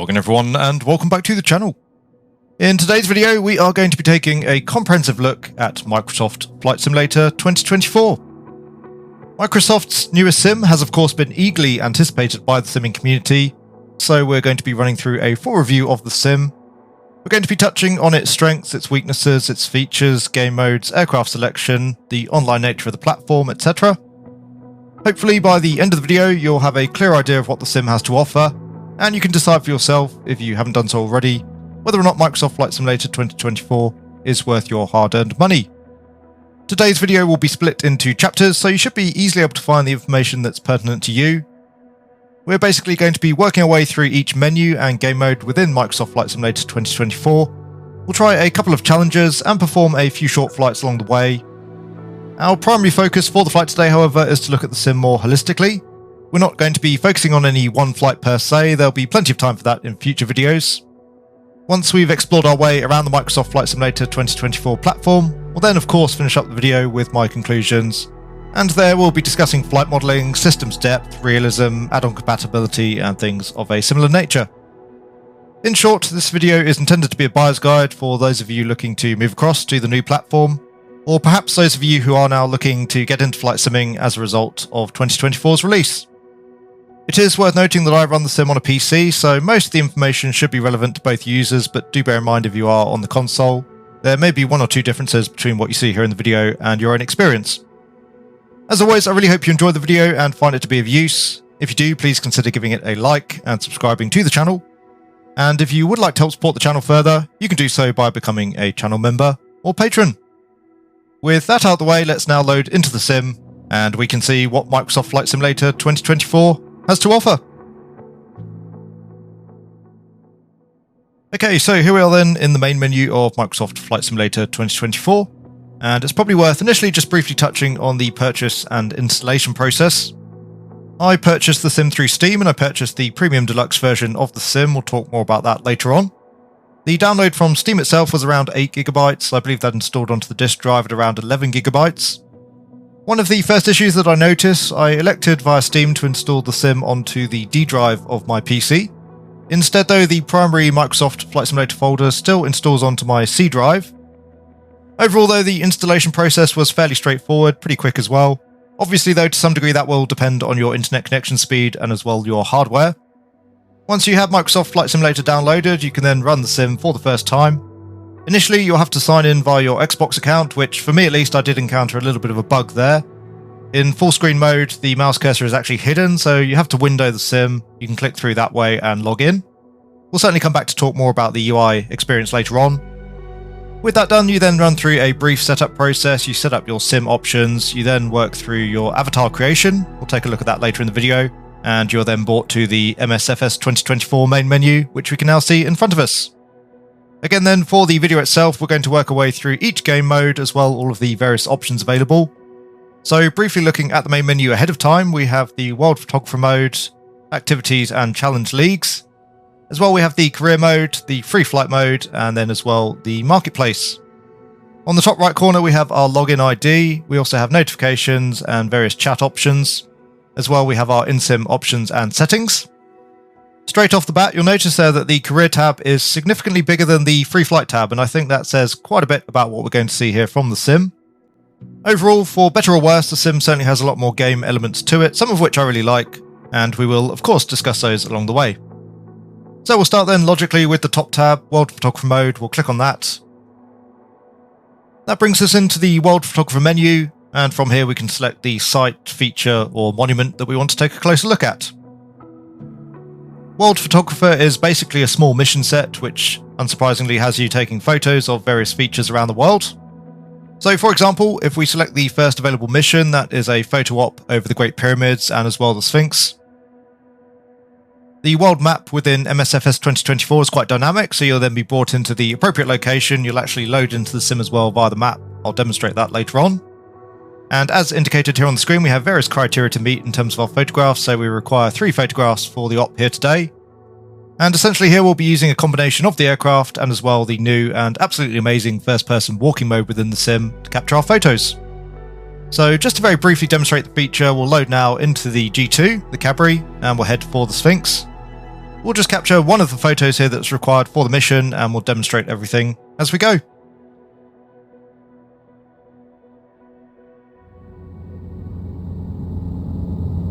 Hello again everyone, and welcome back to the channel. In today's video we are going to be taking a comprehensive look at Microsoft Flight Simulator 2024. Microsoft's newest sim has of course been eagerly anticipated by the simming community, so we're going to be running through a full review of the sim. We're going to be touching on its strengths, its weaknesses, its features, game modes, aircraft selection, the online nature of the platform, etc. Hopefully by the end of the video you'll have a clear idea of what the sim has to offer, and you can decide for yourself, if you haven't done so already, whether or not Microsoft Flight Simulator 2024 is worth your hard-earned money. Today's video will be split into chapters, so you should be easily able to find the information that's pertinent to you. We're basically going to be working our way through each menu and game mode within Microsoft Flight Simulator 2024. We'll try a couple of challenges and perform a few short flights along the way. Our primary focus for the flight today, however, is to look at the sim more holistically. We're not going to be focusing on any one flight per se, there'll be plenty of time for that in future videos. Once we've explored our way around the Microsoft Flight Simulator 2024 platform, we'll then of course finish up the video with my conclusions, and there we'll be discussing flight modelling, systems depth, realism, add-on compatibility and things of a similar nature. In short, this video is intended to be a buyer's guide for those of you looking to move across to the new platform, or perhaps those of you who are now looking to get into flight simming as a result of 2024's release. It is worth noting that I run the sim on a PC, so most of the information should be relevant to both users, but do bear in mind if you are on the console, there may be one or two differences between what you see here in the video and your own experience. As always, I really hope you enjoyed the video and find it to be of use. If you do, please consider giving it a like and subscribing to the channel. And if you would like to help support the channel further, you can do so by becoming a channel member or patron. With that out of the way, let's now load into the sim, and we can see what Microsoft Flight Simulator 2024 has to offer. Okay, so here we are then in the main menu of Microsoft Flight Simulator 2024, and it's probably worth initially just briefly touching on the purchase and installation process. I purchased the sim through Steam and I purchased the Premium Deluxe version of the sim. We'll talk more about that later on. The download from Steam itself was around 8 GB, I believe that installed onto the disk drive at around 11 GB. One of the first issues that I noticed, I elected via Steam to install the sim onto the D drive of my PC. Instead though, the primary Microsoft Flight Simulator folder still installs onto my C drive. Overall though, the installation process was fairly straightforward, pretty quick as well. Obviously though, to some degree that will depend on your internet connection speed and as well your hardware. Once you have Microsoft Flight Simulator downloaded, you can then run the sim for the first time. Initially, you'll have to sign in via your Xbox account, which for me at least I did encounter a little bit of a bug there. In full screen mode, the mouse cursor is actually hidden, so you have to window the sim. You can click through that way and log in. We'll certainly come back to talk more about the UI experience later on. With that done, you then run through a brief setup process. You set up your sim options, you then work through your avatar creation. We'll take a look at that later in the video. And you're then brought to the MSFS 2024 main menu, which we can now see in front of us. Again then, for the video itself, we're going to work our way through each game mode, as well all of the various options available. So briefly looking at the main menu ahead of time, we have the World Photographer mode, Activities and Challenge Leagues. As well we have the Career mode, the Free Flight mode, and then as well the Marketplace. On the top right corner we have our login ID, we also have notifications and various chat options. As well we have our in-sim options and settings. Straight off the bat, you'll notice there that the Career tab is significantly bigger than the Free Flight tab, and I think that says quite a bit about what we're going to see here from the sim. Overall, for better or worse, the sim certainly has a lot more game elements to it, some of which I really like, and we will of course discuss those along the way. So we'll start then logically with the top tab, World Photographer mode. We'll click on that. That brings us into the World Photographer menu, and from here we can select the site, feature or monument that we want to take a closer look at. World Photographer is basically a small mission set which unsurprisingly has you taking photos of various features around the world. So for example, if we select the first available mission, that is a photo op over the Great Pyramids and as well the Sphinx. The world map within MSFS 2024 is quite dynamic, so you'll then be brought into the appropriate location. You'll actually load into the sim as well via the map. I'll demonstrate that later on. And as indicated here on the screen, we have various criteria to meet in terms of our photographs, so we require 3 photographs for the op here today. And essentially here we'll be using a combination of the aircraft and as well the new and absolutely amazing first-person walking mode within the sim to capture our photos. So just to very briefly demonstrate the feature, we'll load now into the G2, the Cabri, and we'll head for the Sphinx. We'll just capture one of the photos here that's required for the mission, and we'll demonstrate everything as we go.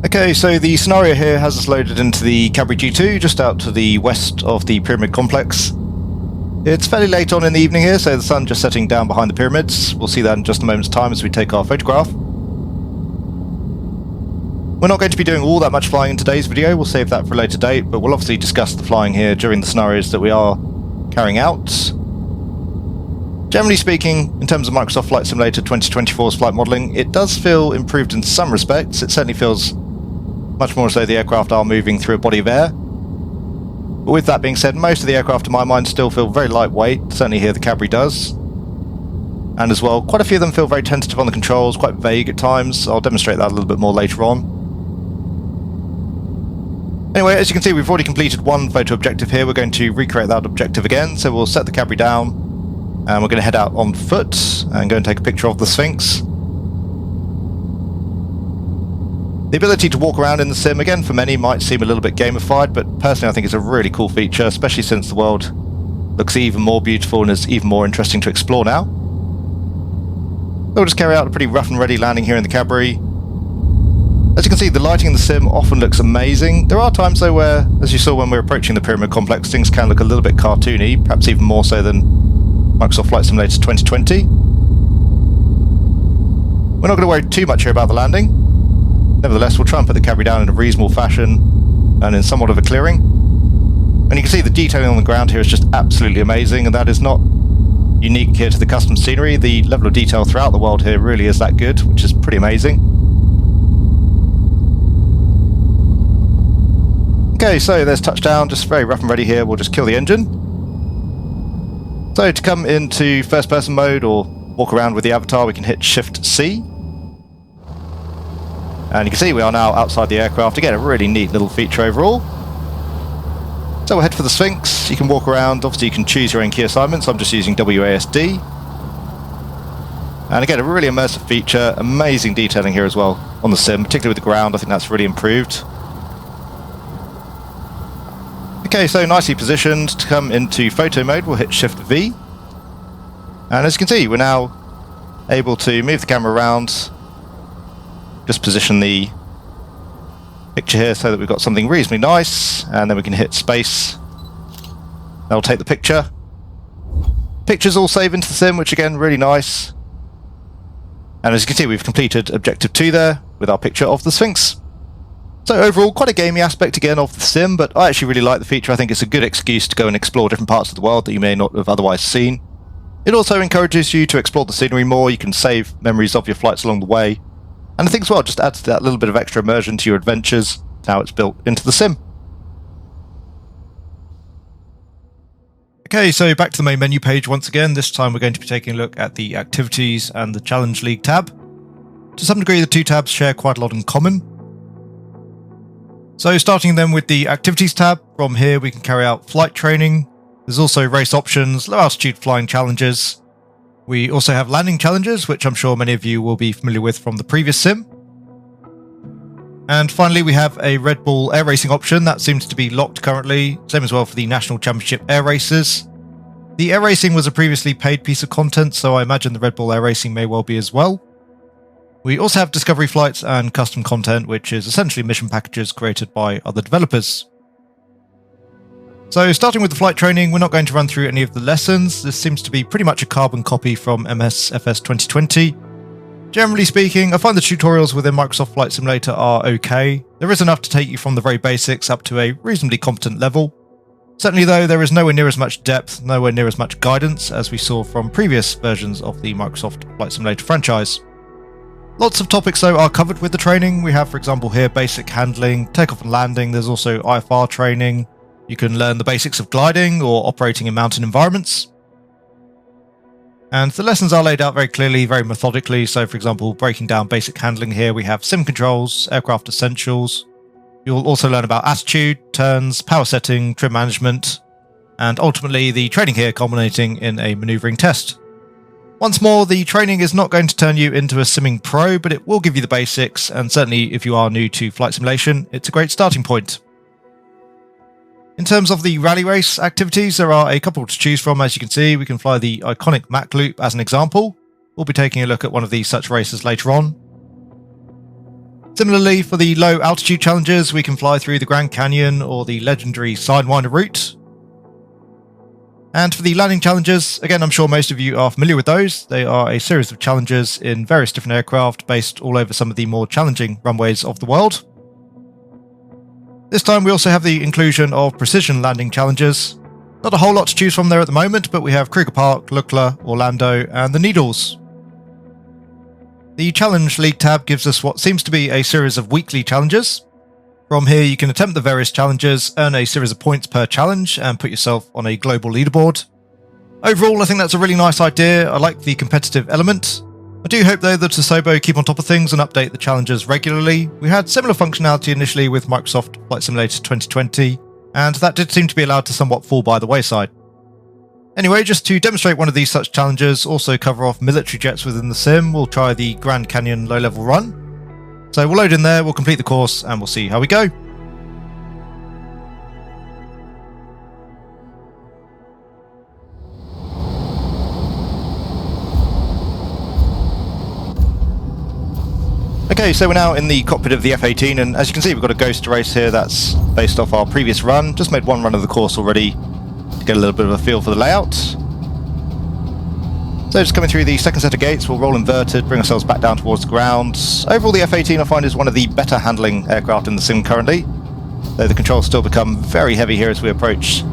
Okay, so the scenario here has us loaded into the Cadbury G2, just out to the west of the pyramid complex. It's fairly late on in the evening here, so the sun just setting down behind the pyramids. We'll see that in just a moment's time as we take our photograph. We're not going to be doing all that much flying in today's video, we'll save that for a later date, but we'll obviously discuss the flying here during the scenarios that we are carrying out. Generally speaking, in terms of Microsoft Flight Simulator 2024's flight modelling, it does feel improved in some respects. It certainly feels much more as though the aircraft are moving through a body of air. But with that being said, most of the aircraft to my mind still feel very lightweight, certainly here the Cadbury does. And as well, quite a few of them feel very tentative on the controls, quite vague at times. I'll demonstrate that a little bit more later on. Anyway, as you can see, we've already completed one photo objective here. We're going to recreate that objective again, so we'll set the Cadbury down, and we're going to head out on foot and go and take a picture of the Sphinx. The ability to walk around in the sim, again, for many might seem a little bit gamified, but personally I think it's a really cool feature, especially since the world looks even more beautiful and is even more interesting to explore now. So we'll just carry out a pretty rough and ready landing here in the Cadbury. As you can see, the lighting in the sim often looks amazing. There are times though where, as you saw when we were approaching the pyramid complex, things can look a little bit cartoony, perhaps even more so than Microsoft Flight Simulator 2020. We're not going to worry too much here about the landing. Nevertheless, we'll try and put the Cadbury down in a reasonable fashion and in somewhat of a clearing. And you can see the detailing on the ground here is just absolutely amazing, and that is not unique here to the custom scenery. The level of detail throughout the world here really is that good, which is pretty amazing. Okay, so there's touchdown, just very rough and ready here. We'll just kill the engine. So to come into first person mode or walk around with the avatar, we can hit Shift C. And you can see we are now outside the aircraft. Again, a really neat little feature overall. So we'll head for the Sphinx. You can walk around. Obviously, you can choose your own key assignments. I'm just using WASD. And again, a really immersive feature. Amazing detailing here as well on the sim, particularly with the ground. I think that's really improved. Okay, so nicely positioned. To come into photo mode, we'll hit Shift V. And as you can see, we're now able to move the camera around. Just position the picture here so that we've got something reasonably nice, and then we can hit space. That'll take the picture. Pictures all save into the sim, which again, really nice. And as you can see, we've completed Objective 2 there with our picture of the Sphinx. So overall, quite a gamey aspect again of the sim, but I actually really like the feature. I think it's a good excuse to go and explore different parts of the world that you may not have otherwise seen. It also encourages you to explore the scenery more. You can save memories of your flights along the way. And I think as well, just adds that little bit of extra immersion to your adventures, how it's built into the sim. Okay, so back to the main menu page once again. This time we're going to be taking a look at the Activities and the Challenge League tab. To some degree, the two tabs share quite a lot in common. So starting then with the Activities tab, from here we can carry out flight training. There's also race options, low altitude flying challenges. We also have landing challenges, which I'm sure many of you will be familiar with from the previous sim. And finally, we have a Red Bull air racing option that seems to be locked currently. Same as well for the National Championship air races. The air racing was a previously paid piece of content, so I imagine the Red Bull air racing may well be as well. We also have discovery flights and custom content, which is essentially mission packages created by other developers. So starting with the flight training, we're not going to run through any of the lessons. This seems to be pretty much a carbon copy from MSFS 2020. Generally speaking, I find the tutorials within Microsoft Flight Simulator are okay. There is enough to take you from the very basics up to a reasonably competent level. Certainly though, there is nowhere near as much depth, nowhere near as much guidance as we saw from previous versions of the Microsoft Flight Simulator franchise. Lots of topics though are covered with the training. We have, for example, here basic handling, takeoff and landing. There's also IFR training. You can learn the basics of gliding or operating in mountain environments. And the lessons are laid out very clearly, very methodically. So for example, breaking down basic handling here, we have sim controls, aircraft essentials. You'll also learn about attitude, turns, power setting, trim management, and ultimately the training here culminating in a maneuvering test. Once more, the training is not going to turn you into a simming pro, but it will give you the basics, and certainly if you are new to flight simulation, it's a great starting point. In terms of the rally race activities, there are a couple to choose from. As you can see, we can fly the iconic Mach loop as an example. We'll be taking a look at one of these such races later on. Similarly, for the low altitude challenges, we can fly through the Grand Canyon or the legendary Sidewinder route. And for the landing challenges, again, I'm sure most of you are familiar with those. They are a series of challenges in various different aircraft based all over some of the more challenging runways of the world. This time we also have the inclusion of precision landing challenges. Not a whole lot to choose from there at the moment, but we have Kruger Park, Lukla, Orlando, and the Needles. The Challenge League tab gives us what seems to be a series of weekly challenges. From here you can attempt the various challenges, earn a series of points per challenge, and put yourself on a global leaderboard. Overall, I think that's a really nice idea. I like the competitive element. I do hope though that Asobo keep on top of things and update the challenges regularly. We had similar functionality initially with Microsoft Flight Simulator 2020, and that did seem to be allowed to somewhat fall by the wayside. Anyway, just to demonstrate one of these such challenges, also cover off military jets within the sim, we'll try the Grand Canyon low-level run. So we'll load in there, we'll complete the course, and we'll see how we go. Okay, so we're now in the cockpit of the F-18, and as you can see we've got a ghost race here that's based off our previous run. Just made one run of the course already to get a little bit of a feel for the layout. So just coming through the second set of gates, we'll roll inverted, bring ourselves back down towards the ground. Overall the F-18 I find is one of the better handling aircraft in the sim currently, though the controls still become very heavy here as we approach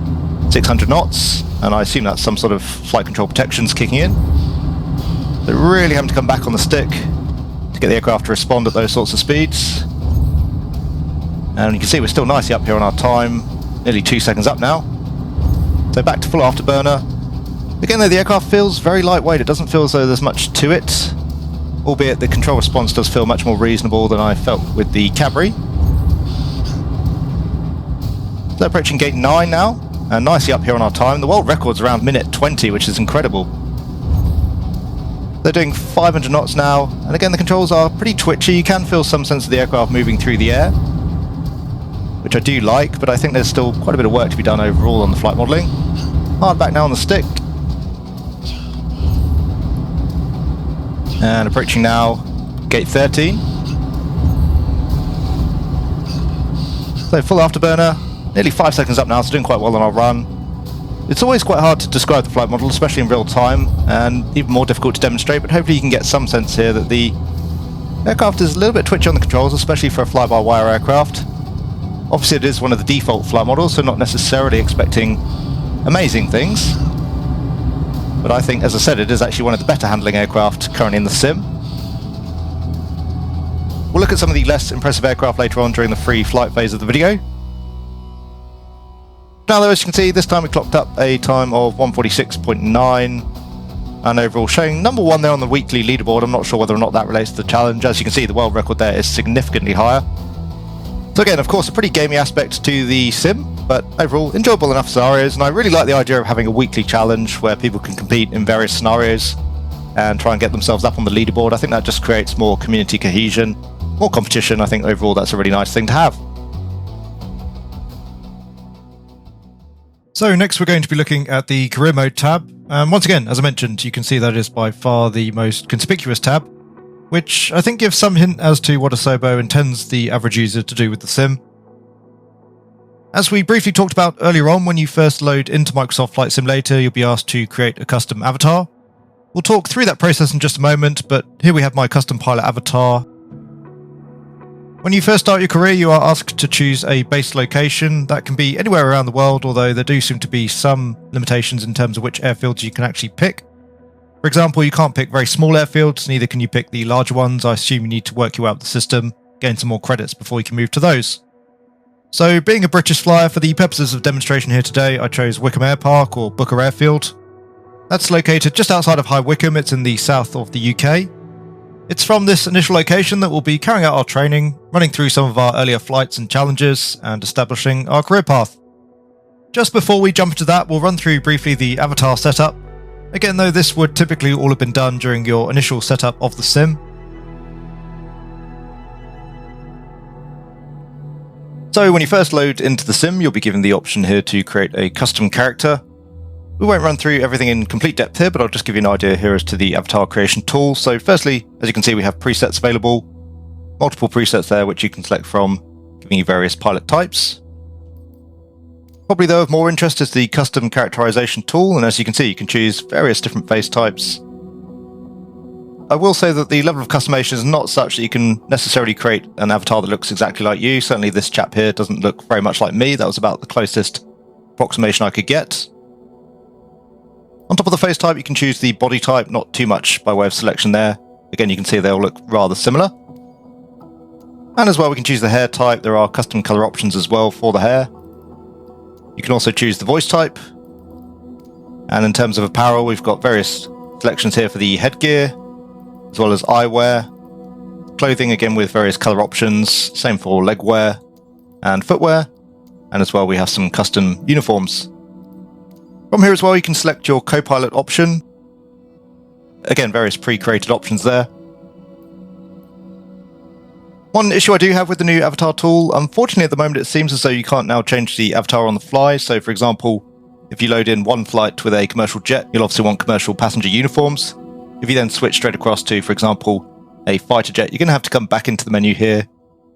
600 knots, and I assume that's some sort of flight control protections kicking in. So really having to come back on the stick to get the aircraft to respond at those sorts of speeds. And you can see we're still nicely up here on our time, nearly 2 seconds up now. So back to full afterburner. Again though, the aircraft feels very lightweight, it doesn't feel as though there's much to it, albeit the control response does feel much more reasonable than I felt with the Cabri. So approaching gate 9 now, and nicely up here on our time. The world record's around minute 20, which is incredible. They're doing 500 knots now, and again the controls are pretty twitchy. You can feel some sense of the aircraft moving through the air, which I do like, but I think there's still quite a bit of work to be done overall on the flight modelling. Hard back now on the stick. And approaching now gate 13. So full afterburner, nearly 5 seconds up now, so doing quite well on our run. It's always quite hard to describe the flight model, especially in real time, and even more difficult to demonstrate, but hopefully you can get some sense here that the aircraft is a little bit twitchy on the controls, especially for a fly-by-wire aircraft. Obviously it is one of the default flight models, so not necessarily expecting amazing things. But I think, as I said, it is actually one of the better handling aircraft currently in the sim. We'll look at some of the less impressive aircraft later on during the free flight phase of the video. Now though, as you can see, this time we clocked up a time of 146.9, and overall showing number 1 there on the weekly leaderboard. I'm not sure whether or not that relates to the challenge. As you can see, the world record there is significantly higher. So again, of course, a pretty gamey aspect to the sim, but overall enjoyable enough scenarios, and I really like the idea of having a weekly challenge where people can compete in various scenarios and try and get themselves up on the leaderboard. I think that just creates more community cohesion, more competition. I think overall that's a really nice thing to have. So next we're going to be looking at the career mode tab. Once again, as I mentioned, you can see that is by far the most conspicuous tab, which I think gives some hint as to what Asobo intends the average user to do with the sim. As we briefly talked about earlier on, when you first load into Microsoft Flight Simulator, you'll be asked to create a custom avatar. We'll talk through that process in just a moment, but here we have my custom pilot avatar. When you first start your career, you are asked to choose a base location. That can be anywhere around the world, although there do seem to be some limitations in terms of which airfields you can actually pick. For example, you can't pick very small airfields, neither can you pick the larger ones. I assume you need to work your way up the system, gain some more credits before you can move to those. So, being a British flyer, for the purposes of demonstration here today, I chose Wickham Air Park, or Booker Airfield. That's located just outside of High Wycombe. It's in the south of the UK. It's from this initial location that we'll be carrying out our training, running through some of our earlier flights and challenges, and establishing our career path. Just before we jump into that, we'll run through briefly the avatar setup. Again though, this would typically all have been done during your initial setup of the sim. So when you first load into the sim, you'll be given the option here to create a custom character. We won't run through everything in complete depth here, but I'll just give you an idea here as to the avatar creation tool. So firstly, as you can see, we have presets available, multiple presets there which you can select from, giving you various pilot types. Probably though of more interest is the custom characterization tool, and as you can see, you can choose various different face types. I will say that the level of customization is not such that you can necessarily create an avatar that looks exactly like you. Certainly this chap here doesn't look very much like me. That was about the closest approximation I could get. On top of the face type, you can choose the body type, not too much by way of selection there. Again, you can see they all look rather similar. And as well, we can choose the hair type. There are custom color options as well for the hair. You can also choose the voice type. And in terms of apparel, we've got various selections here for the headgear, as well as eyewear. Clothing, again, with various color options. Same for leg wear and footwear. And as well, we have some custom uniforms. From here as well, you can select your co-pilot option. Again, various pre-created options there. One issue I do have with the new avatar tool, unfortunately at the moment it seems as though you can't now change the avatar on the fly. So for example, if you load in one flight with a commercial jet, you'll obviously want commercial passenger uniforms. If you then switch straight across to, for example, a fighter jet, you're going to have to come back into the menu here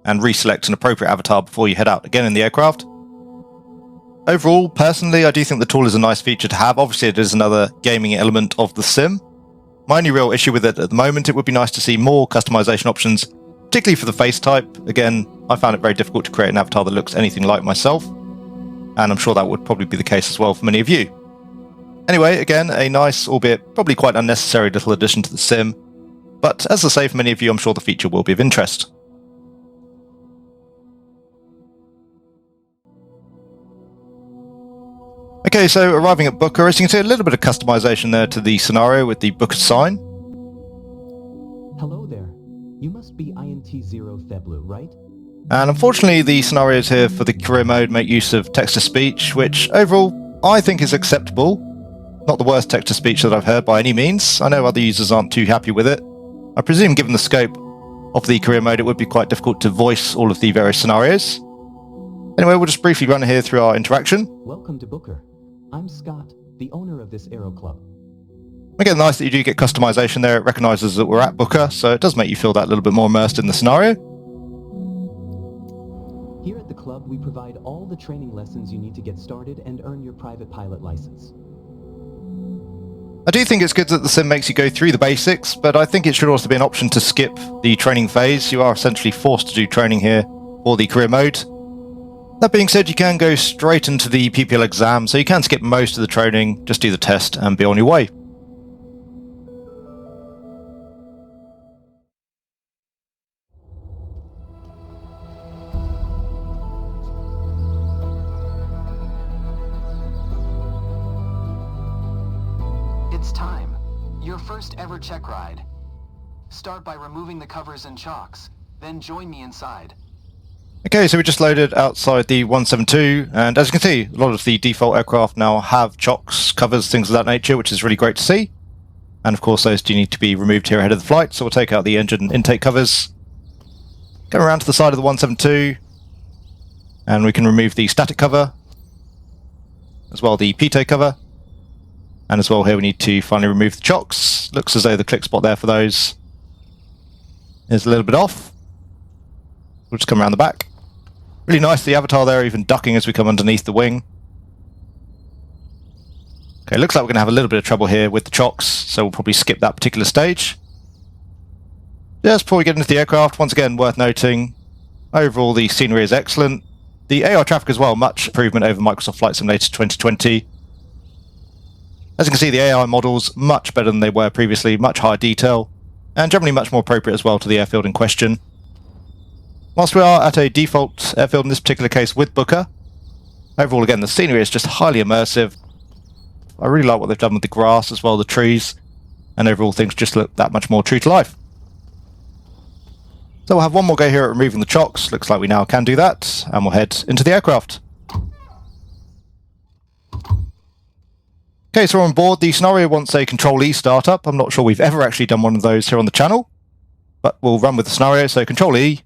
and reselect an appropriate avatar before you head out again in the aircraft. Overall, personally, I do think the tool is a nice feature to have. Obviously, it is another gaming element of the sim. My only real issue with it at the moment, it would be nice to see more customization options, particularly for the face type. Again, I found it very difficult to create an avatar that looks anything like myself, and I'm sure that would probably be the case as well for many of you. Anyway, again, a nice, albeit probably quite unnecessary little addition to the sim, but as I say, for many of you, I'm sure the feature will be of interest. Okay, so arriving at Booker, as you can see, a little bit of customization there to the scenario with the Booker sign. Hello there. You must be INT0 Theblu, right? And unfortunately, the scenarios here for the career mode make use of text-to-speech, which overall I think is acceptable. Not the worst text-to-speech that I've heard by any means. I know other users aren't too happy with it. I presume given the scope of the career mode, it would be quite difficult to voice all of the various scenarios. Anyway, we'll just briefly run here through our interaction. Welcome to Booker. I'm Scott, the owner of this aero club. Again, nice that you do get customization there. It recognizes that we're at Booker, so it does make you feel that little bit more immersed in the scenario. Here at the club, we provide all the training lessons you need to get started and earn your private pilot license. I do think it's good that the sim makes you go through the basics, but I think it should also be an option to skip the training phase. You are essentially forced to do training here for the career mode. That being said, you can go straight into the PPL exam, so you can skip most of the training, just do the test and be on your way. It's time. Your first ever check ride. Start by removing the covers and chocks, then join me inside. Okay, so we just loaded outside the 172, and as you can see, a lot of the default aircraft now have chocks, covers, things of that nature, which is really great to see. And of course, those do need to be removed here ahead of the flight, so we'll take out the engine intake covers, go around to the side of the 172, and we can remove the static cover, as well the pitot cover, and as well here we need to finally remove the chocks. Looks as though the click spot there for those is a little bit off. We'll just come around the back. Really nice, the avatar there even ducking as we come underneath the wing. Okay, looks like we're going to have a little bit of trouble here with the chocks, so we'll probably skip that particular stage. Just before we get into the aircraft, once again worth noting, overall the scenery is excellent. The AR traffic as well, much improvement over Microsoft Flight Simulator 2020. As you can see, the AI models much better than they were previously, much higher detail, and generally much more appropriate as well to the airfield in question. Whilst we are at a default airfield in this particular case with Booker, overall again the scenery is just highly immersive. I really like what they've done with the grass as well, the trees, and overall things just look that much more true to life. So we'll have one more go here at removing the chocks. Looks like we now can do that, and we'll head into the aircraft. Okay, so we're on board. The scenario wants a Control-E startup. I'm not sure we've ever actually done one of those here on the channel, but we'll run with the scenario. So Control-E.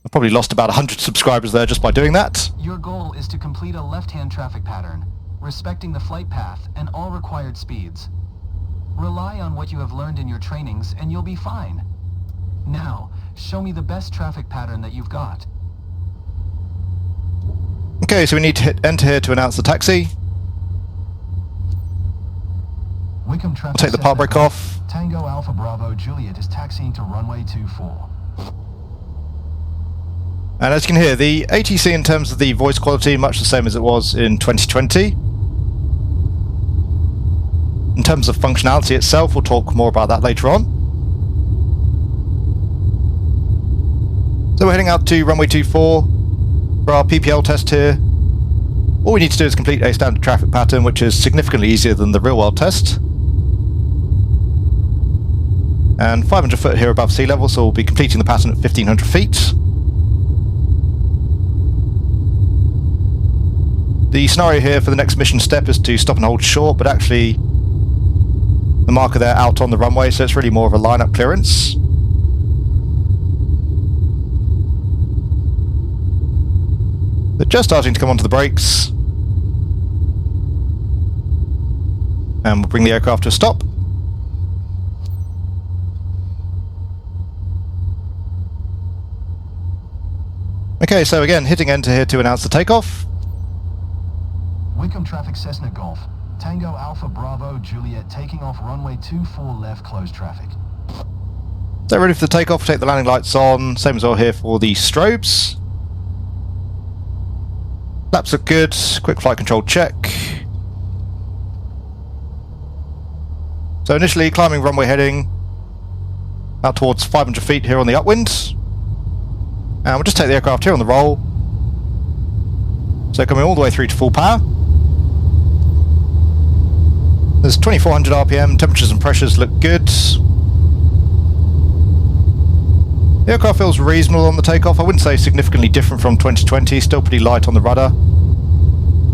I probably lost about 100 subscribers there just by doing that. Your goal is to complete a left-hand traffic pattern, respecting the flight path and all required speeds. Rely on what you have learned in your trainings and you'll be fine. Now, show me the best traffic pattern that you've got. Okay, so we need to hit enter here to announce the taxi. Wickham traffic I'll take the part brake off. Tango Alpha Bravo Juliet is taxiing to runway 24. And as you can hear, the ATC in terms of the voice quality, much the same as it was in 2020. In terms of functionality itself, we'll talk more about that later on. So we're heading out to runway 24 for our PPL test here. All we need to do is complete a standard traffic pattern, which is significantly easier than the real-world test. And 500 foot here above sea level, so we'll be completing the pattern at 1500 feet. The scenario here for the next mission step is to stop and hold short, but actually the marker there out on the runway, so it's really more of a line-up clearance. They're just starting to come onto the brakes. And we'll bring the aircraft to a stop. Okay, so again, hitting enter here to announce the takeoff. Wickham traffic Cessna Golf. Tango Alpha Bravo Juliet taking off runway 24 left, closed traffic. So ready for the takeoff, take the landing lights on, same as well here for the strobes. Flaps look good, quick flight control check. So initially climbing runway heading out towards 500 feet here on the upwind. And we'll just take the aircraft here on the roll. So coming all the way through to full power. There's 2400 RPM, temperatures and pressures look good. The aircraft feels reasonable on the takeoff. I wouldn't say significantly different from 2020, still pretty light on the rudder.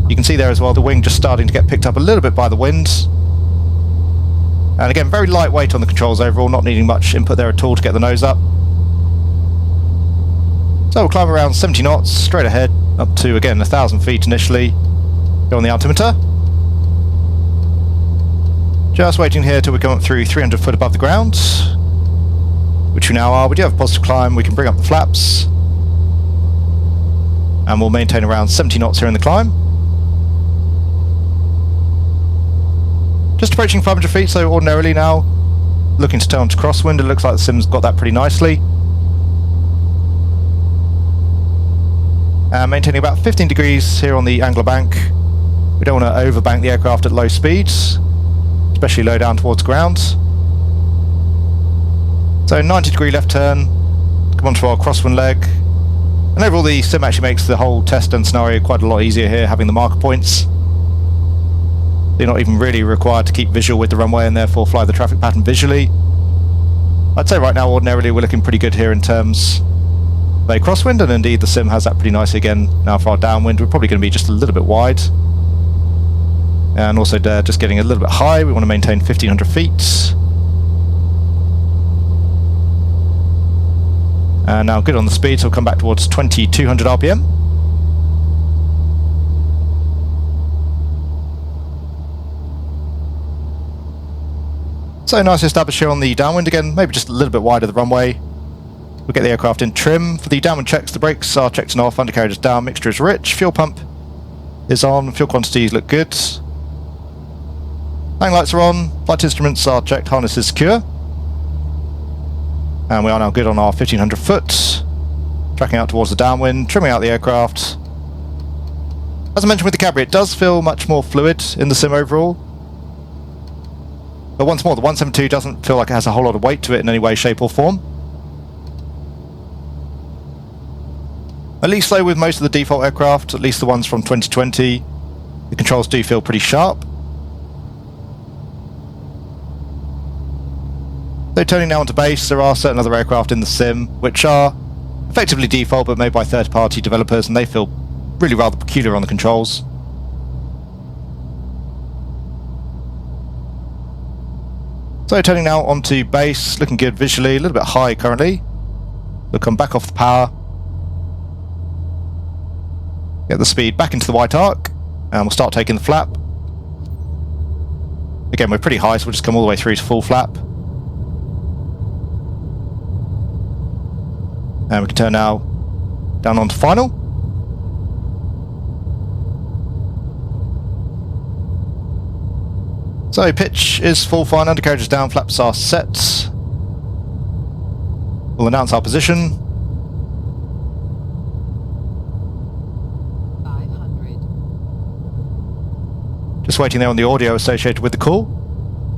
You can see there as well the wing just starting to get picked up a little bit by the wind. And again, very lightweight on the controls overall, not needing much input there at all to get the nose up. So we'll climb around 70 knots, straight ahead, up to, again, 1,000 feet initially. Go on the altimeter. Just waiting here till we come up through 300 foot above the ground, which we now are. We do have a positive climb, we can bring up the flaps. And we'll maintain around 70 knots here in the climb. Just approaching 500 feet, so ordinarily now, looking to turn to crosswind. It looks like the sim's got that pretty nicely. And maintaining about 15 degrees here on the angler bank. We don't want to overbank the aircraft at low speeds, especially low down towards ground. So 90 degree left turn, come onto our crosswind leg. And overall the sim actually makes the whole test and scenario quite a lot easier here, having the marker points. You're not even really required to keep visual with the runway and therefore fly the traffic pattern visually. I'd say right now ordinarily we're looking pretty good here in terms of a crosswind, and indeed the sim has that pretty nicely again. Now for our downwind we're probably going to be just a little bit wide. And also just getting a little bit high, we want to maintain 1500 feet. And now good on the speed, so we'll come back towards 2200 RPM. So nice established here on the downwind again, maybe just a little bit wider the runway. We'll get the aircraft in trim. For the downwind checks, the brakes are checked and off, undercarriage is down, mixture is rich, fuel pump is on, fuel quantities look good. Hang lights are on, flight instruments are checked, harness is secure. And we are now good on our 1500 foot. Tracking out towards the downwind, trimming out the aircraft. As I mentioned with the Cabri, it does feel much more fluid in the sim overall. But once more, the 172 doesn't feel like it has a whole lot of weight to it in any way, shape or form. At least though with most of the default aircraft, at least the ones from 2020, the controls do feel pretty sharp. So turning now onto base, there are certain other aircraft in the sim which are effectively default but made by third-party developers, and they feel really rather peculiar on the controls. So turning now onto base, looking good visually, a little bit high currently. We'll come back off the power. Get the speed back into the white arc, and we'll start taking the flap. Again, we're pretty high, so we'll just come all the way through to full flap. And we can turn now down onto final. So pitch is full fine, undercarriage is down, flaps are set. We'll announce our position. 500. Just waiting there on the audio associated with the call.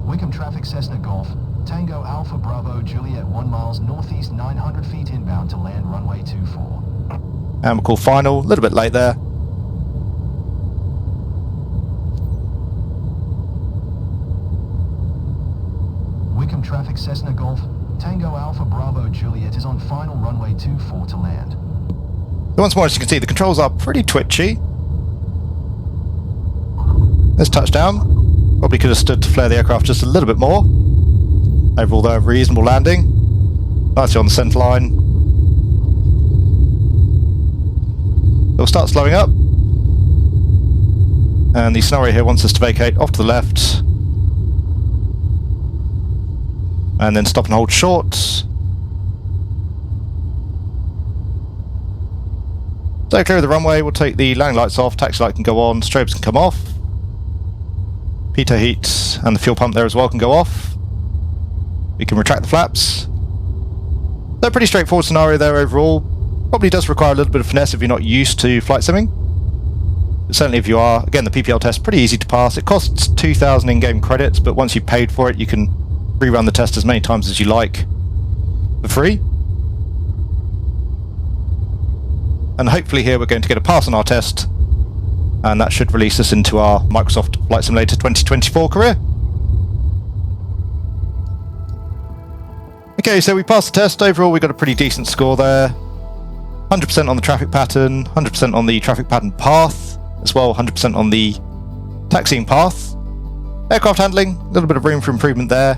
Wickham traffic Cessna Golf, Tango Alpha Bravo Juliet 1 miles northeast 900 feet inbound to land runway 24. And we'll call final, a little bit late there. Wickham traffic Cessna Golf, Tango Alpha Bravo Juliet is on final runway 24 to land. So once more, as you can see, the controls are pretty twitchy. There's touchdown. Probably could have stood to flare the aircraft just a little bit more. Overall though, a reasonable landing. Nicely on the centre line. We'll start slowing up. And the scenario here wants us to vacate off to the left. And then stop and hold short. So clear of the runway, we'll take the landing lights off, taxi light can go on, strobes can come off. Pitot heat and the fuel pump there as well can go off. We can retract the flaps. So pretty straightforward scenario there overall. Probably does require a little bit of finesse if you're not used to flight simming. But certainly if you are, again the PPL test pretty easy to pass. It costs 2,000 in-game credits, but once you've paid for it you can rerun the test as many times as you like for free. And hopefully here we're going to get a pass on our test, and that should release us into our Microsoft Flight Simulator 2024 career. Okay, so we passed the test. Overall we got a pretty decent score there. 100% on the traffic pattern, 100% on the traffic pattern path, as well 100% on the taxiing path. Aircraft handling, a little bit of room for improvement there.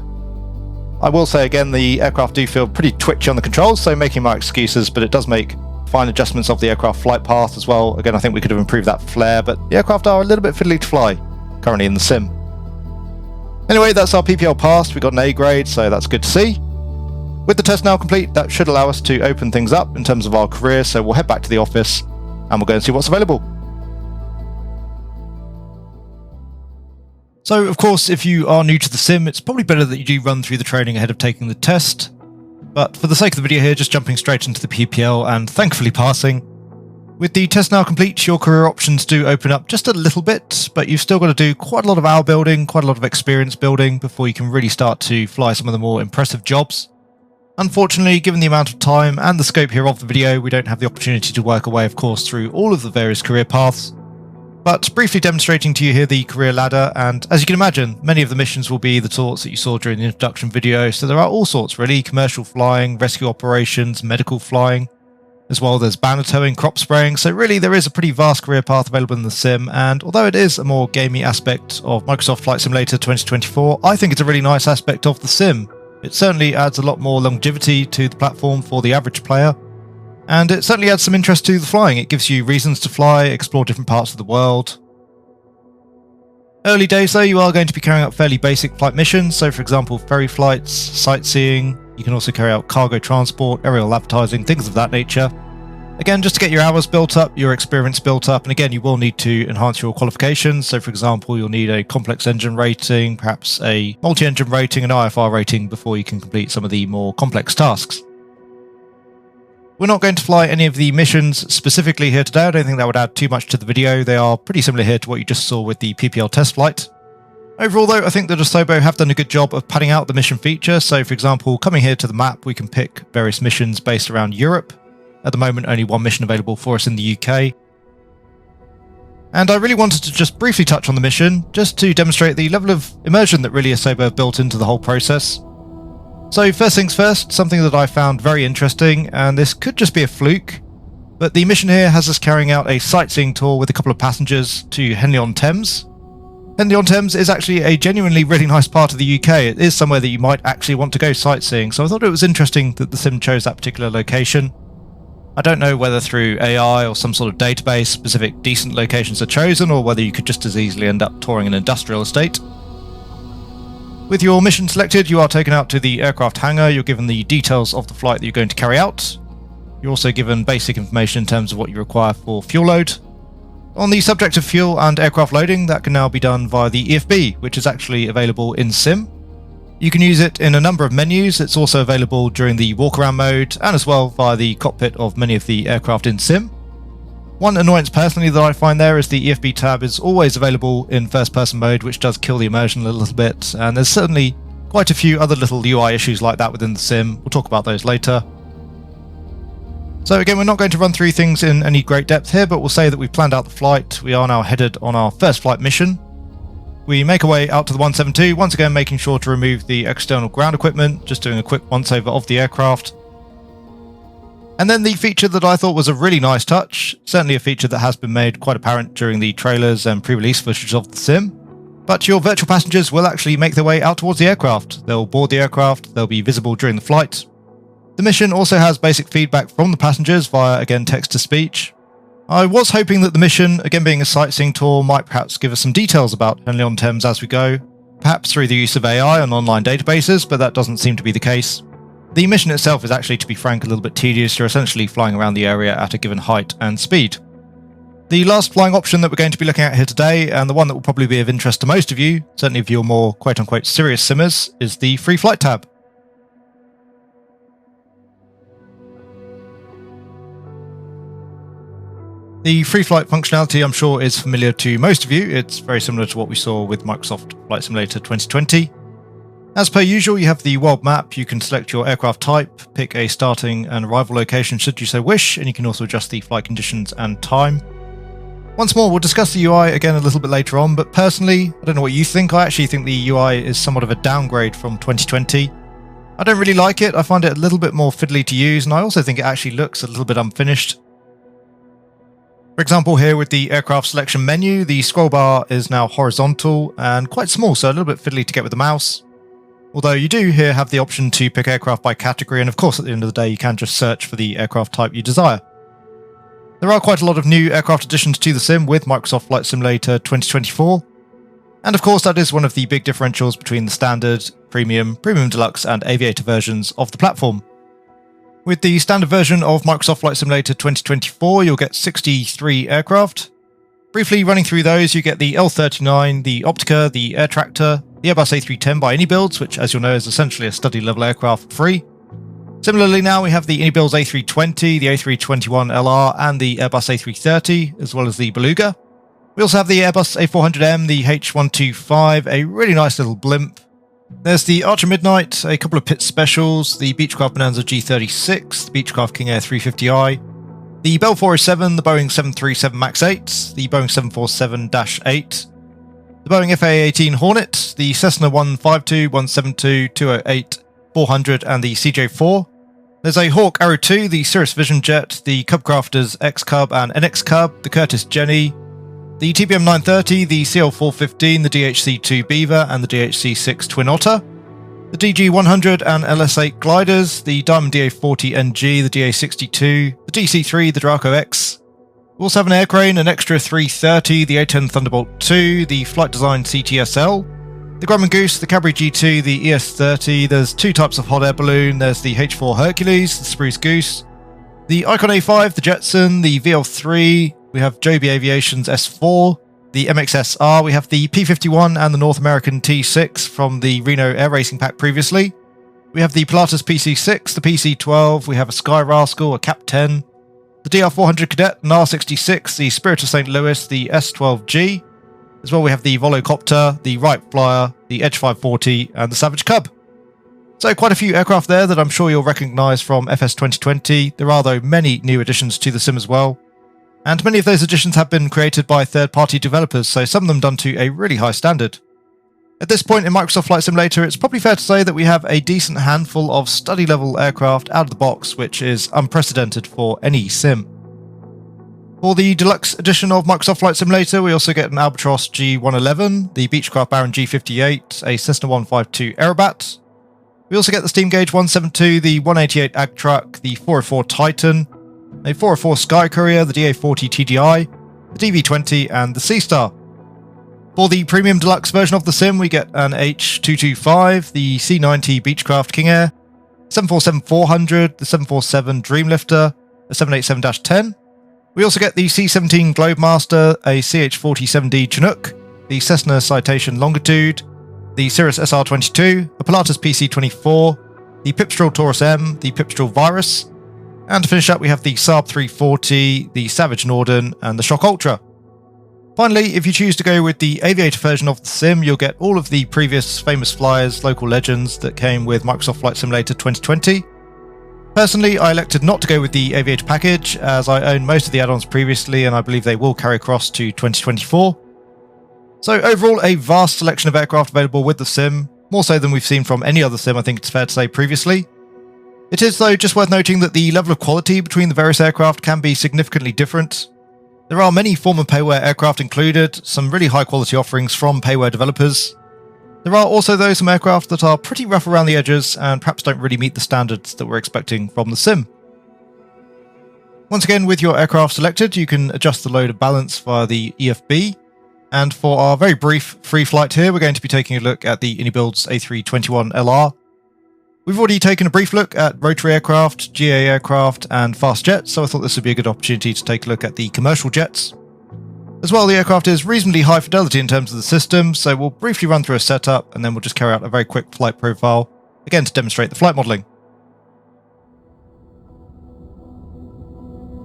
I will say again, the aircraft do feel pretty twitchy on the controls, so making my excuses, but it does make fine adjustments of the aircraft flight path as well. Again, I think we could have improved that flare, but the aircraft are a little bit fiddly to fly currently in the sim. Anyway, that's our PPL passed. We got an A grade, so that's good to see. With the test now complete, that should allow us to open things up in terms of our career, so we'll head back to the office and we'll go and see what's available. So, of course, if you are new to the sim, it's probably better that you do run through the training ahead of taking the test. But for the sake of the video here, just jumping straight into the PPL and thankfully passing. With the test now complete, your career options do open up just a little bit, but you've still got to do quite a lot of hour building, quite a lot of experience building before you can really start to fly some of the more impressive jobs. Unfortunately, given the amount of time and the scope here of the video, we don't have the opportunity to work our way, of course, through all of the various career paths. But briefly demonstrating to you here the career ladder, and as you can imagine, many of the missions will be the sorts that you saw during the introduction video, so there are all sorts really: commercial flying, rescue operations, medical flying, as well there's banner towing, crop spraying, so really there is a pretty vast career path available in the sim, and although it is a more gamey aspect of Microsoft Flight Simulator 2024, I think it's a really nice aspect of the sim. It certainly adds a lot more longevity to the platform for the average player. And it certainly adds some interest to the flying. It gives you reasons to fly, explore different parts of the world. Early days though, you are going to be carrying out fairly basic flight missions, so for example ferry flights, sightseeing, you can also carry out cargo transport, aerial advertising, things of that nature. Again, just to get your hours built up, your experience built up, and again you will need to enhance your qualifications, so for example you'll need a complex engine rating, perhaps a multi-engine rating, an IFR rating before you can complete some of the more complex tasks. We're not going to fly any of the missions specifically here today. I don't think that would add too much to the video. They are pretty similar here to what you just saw with the PPL test flight. Overall though, I think that Asobo have done a good job of padding out the mission feature. So for example, coming here to the map, we can pick various missions based around Europe. At the moment, only one mission available for us in the UK. And I really wanted to just briefly touch on the mission, just to demonstrate the level of immersion that really Asobo have built into the whole process. So first things first, something that I found very interesting, and this could just be a fluke, but the mission here has us carrying out a sightseeing tour with a couple of passengers to Henley-on-Thames. Henley-on-Thames is actually a genuinely really nice part of the UK. It is somewhere that you might actually want to go sightseeing, so I thought it was interesting that the sim chose that particular location. I don't know whether through AI or some sort of database specific decent locations are chosen, or whether you could just as easily end up touring an industrial estate. With your mission selected, you are taken out to the aircraft hangar. You're given the details of the flight that you're going to carry out. You're also given basic information in terms of what you require for fuel load. On the subject of fuel and aircraft loading, that can now be done via the EFB, which is actually available in Sim. You can use it in a number of menus. It's also available during the walk-around mode, and as well via the cockpit of many of the aircraft in Sim. One annoyance personally that I find there is the EFB tab is always available in first-person mode, which does kill the immersion a little bit, and there's certainly quite a few other little UI issues like that within the Sim. We'll talk about those later. So again, we're not going to run through things in any great depth here, but we'll say that we've planned out the flight. We are now headed on our first flight mission. We make our way out to the 172, once again making sure to remove the external ground equipment, just doing a quick once-over of the aircraft. And then the feature that I thought was a really nice touch, certainly a feature that has been made quite apparent during the trailers and pre-release footage of the Sim, but your virtual passengers will actually make their way out towards the aircraft. They'll board the aircraft, they'll be visible during the flight. The mission also has basic feedback from the passengers via, again, text-to-speech. I was hoping that the mission, again being a sightseeing tour, might perhaps give us some details about Henley-on-Thames as we go, perhaps through the use of AI and online databases, but that doesn't seem to be the case. The mission itself is actually, to be frank, a little bit tedious. You're essentially flying around the area at a given height and speed. The last flying option that we're going to be looking at here today, and the one that will probably be of interest to most of you, certainly if you're more quote-unquote serious simmers, is the Free Flight tab. The Free Flight functionality, I'm sure, is familiar to most of you. It's very similar to what we saw with Microsoft Flight Simulator 2020. As per usual, you have the world map. You can select your aircraft type, pick a starting and arrival location should you so wish, and you can also adjust the flight conditions and time. Once more, we'll discuss the UI again a little bit later on, but personally, I don't know what you think, I actually think the UI is somewhat of a downgrade from 2020. I don't really like it. I find it a little bit more fiddly to use, and I also think it actually looks a little bit unfinished. For example, here with the aircraft selection menu, the scroll bar is now horizontal and quite small, so a little bit fiddly to get with the mouse. Although you do here have the option to pick aircraft by category, and of course at the end of the day you can just search for the aircraft type you desire. There are quite a lot of new aircraft additions to the sim with Microsoft Flight Simulator 2024, and of course that is one of the big differentials between the standard, premium, premium deluxe and aviator versions of the platform. With the standard version of Microsoft Flight Simulator 2024, you'll get 63 aircraft. Briefly running through those, you get the L39, the Optica, the Air Tractor, the Airbus A310 by AnyBuilds, which as you'll know is essentially a study level aircraft for free. Similarly now we have the AnyBuilds A320, the A321LR and the Airbus A330, as well as the Beluga. We also have the Airbus A400M, the H125, a really nice little blimp. There's the Archer Midnight, a couple of Pitt Specials, the Beechcraft Bonanza G36, the Beechcraft King Air 350i, the Bell 407, the Boeing 737 MAX 8, the Boeing 747-8, the Boeing FA-18 Hornet, the Cessna 152, 172, 208, 400 and the CJ4. There's a Hawk Arrow 2, the Cirrus Vision Jet, the Cubcrafters X-Cub and NX Cub, the Curtiss Jenny, the TBM 930, the CL415, the DHC-2 Beaver and the DHC-6 Twin Otter, the DG-100 and LS-8 gliders, the Diamond DA-40NG, the DA-62, the DC-3, the Draco X. We also have an air crane, an extra 330, the A-10 Thunderbolt 2, the Flight Design CTSL, the Grumman Goose, the Cadbury G2, the ES-30, there's two types of hot air balloon, there's the H-4 Hercules, the Spruce Goose, the Icon A5, the Jetson, the VL3, we have Joby Aviation's S4, the MXSR, we have the P51 and the North American T6 from the Reno Air Racing Pack previously. We have the Pilatus PC6, the PC12, we have a Sky Rascal, a Cap 10, the DR400 Cadet, an R66, the Spirit of St. Louis, the S12G. As well we have the Volocopter, the Wright Flyer, the Edge 540 and the Savage Cub. So quite a few aircraft there that I'm sure you'll recognise from FS 2020. There are though many new additions to the sim as well. And many of those additions have been created by third-party developers, so some of them done to a really high standard. At this point in Microsoft Flight Simulator, it's probably fair to say that we have a decent handful of study-level aircraft out of the box, which is unprecedented for any sim. For the deluxe edition of Microsoft Flight Simulator, we also get an Albatros G111, the Beechcraft Baron G58, a Cessna 152 Aerobat. We also get the Steam Gauge 172, the 188 Ag Truck, the 404 Titan, a 404 Sky Courier, the DA40 TDI, the DV20 and the Seastar. For the Premium Deluxe version of the sim, we get an H225, the C90 Beechcraft King Air, 747-400, the 747 Dreamlifter, a 787-10. We also get the C17 Globemaster, a CH-47D Chinook, the Cessna Citation Longitude, the Cirrus SR-22, a Pilatus PC-24, the Pipistrel Taurus M, the Pipistrel Virus, and to finish up we have the Saab 340, the Savage Norden, and the Shock Ultra. Finally, if you choose to go with the Aviator version of the sim, you'll get all of the previous famous flyers, local legends that came with Microsoft Flight Simulator 2020. Personally, I elected not to go with the Aviator package, as I own most of the add-ons previously and I believe they will carry across to 2024. So overall, a vast selection of aircraft available with the sim, more so than we've seen from any other sim, I think it's fair to say, previously. It is though just worth noting that the level of quality between the various aircraft can be significantly different. There are many former payware aircraft included, some really high quality offerings from payware developers. There are also though some aircraft that are pretty rough around the edges and perhaps don't really meet the standards that we're expecting from the sim. Once again, with your aircraft selected, you can adjust the load of balance via the EFB. And for our very brief free flight here, we're going to be taking a look at the Unibuild's A321LR. We've already taken a brief look at rotary aircraft, GA aircraft and fast jets, so I thought this would be a good opportunity to take a look at the commercial jets. As well, the aircraft is reasonably high fidelity in terms of the system, so we'll briefly run through a setup and then we'll just carry out a very quick flight profile, again to demonstrate the flight modelling.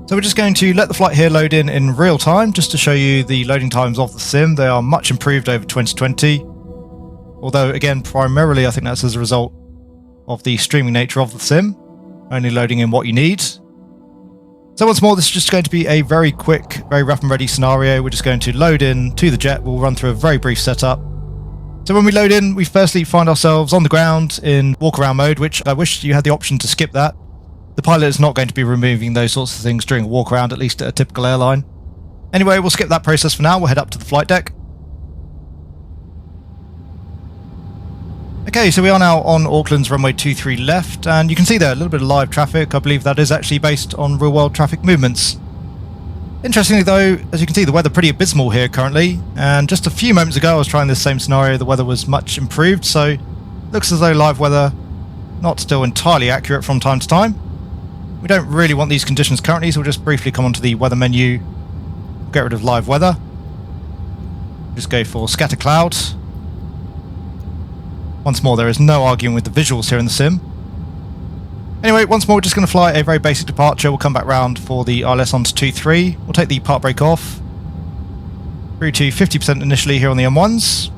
So we're just going to let the flight here load in real time, just to show you the loading times of the sim. They are much improved over 2020, although again, primarily I think that's as a result of the streaming nature of the sim, only loading in what you need. So once more, this is just going to be a very quick, very rough and ready scenario. We're just going to load in to the jet. We'll run through a very brief setup. So when we load in, we firstly find ourselves on the ground in walk around mode, which I wish you had the option to skip that. The pilot is not going to be removing those sorts of things during a walk around, at least at a typical airline. Anyway, we'll skip that process for now. We'll head up to the flight deck. Okay, so we are now on Auckland's runway 23 left, and you can see there a little bit of live traffic. I believe that is actually based on real-world traffic movements. Interestingly though, as you can see, the weather pretty abysmal here currently, and just a few moments ago I was trying this same scenario, the weather was much improved, so looks as though live weather not still entirely accurate from time to time. We don't really want these conditions currently, so we'll just briefly come onto the weather menu, get rid of live weather, just go for scatter cloud. Once more, there is no arguing with the visuals here in the sim. Anyway, once more, we're just going to fly a very basic departure. We'll come back round for the ILS onto 2-3. We'll take the part brake off, through to 50% initially here on the M1s.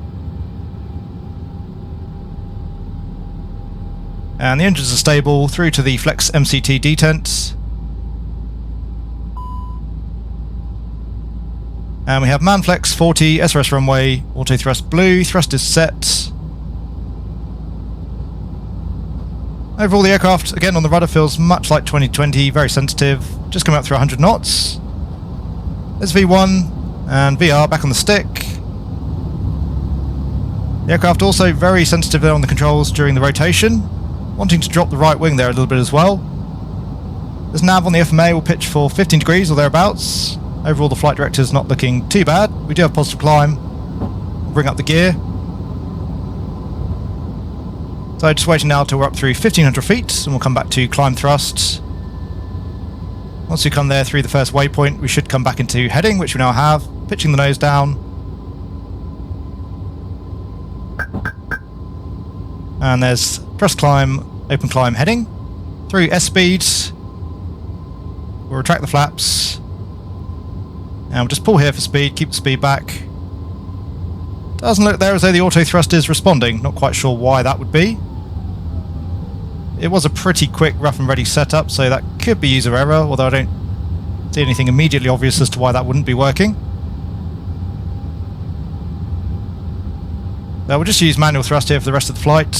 And the engines are stable, through to the Flex MCT detent. And we have Manflex 40, SRS runway, auto thrust blue, thrust is set. Overall, the aircraft, again on the rudder, feels much like 2020, very sensitive, just coming up through 100 knots. There's V1 and VR back on the stick. The aircraft also very sensitive there on the controls during the rotation, wanting to drop the right wing there a little bit as well. This nav on the FMA will pitch for 15 degrees or thereabouts. Overall, the flight director is not looking too bad. We do have positive climb. We'll bring up the gear. So just waiting now till we're up through 1500 feet and we'll come back to climb thrust. Once we come there through the first waypoint, we should come back into heading, which we now have, pitching the nose down. And there's thrust climb, open climb heading. Through S speed, we'll retract the flaps. And we'll just pull here for speed, keep the speed back. Doesn't look there as though the auto thrust is responding, not quite sure why that would be. It was a pretty quick rough and ready setup, so that could be user error, although I don't see anything immediately obvious as to why that wouldn't be working. We'll just use manual thrust here for the rest of the flight.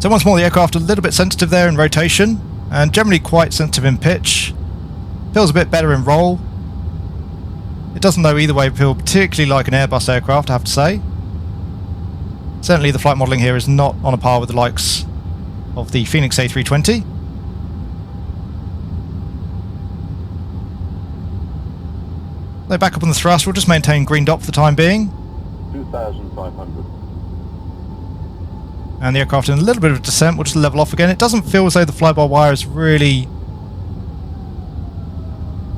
So once more, the aircraft a little bit sensitive there in rotation, and generally quite sensitive in pitch. Feels a bit better in roll. It doesn't though either way feel particularly like an Airbus aircraft, I have to say. Certainly the flight modelling here is not on a par with the likes of the Phoenix A320. So back up on the thrust, we'll just maintain green dot for the time being. 2,500. And the aircraft in a little bit of descent, we'll just level off again. It doesn't feel as though the fly-by-wire is really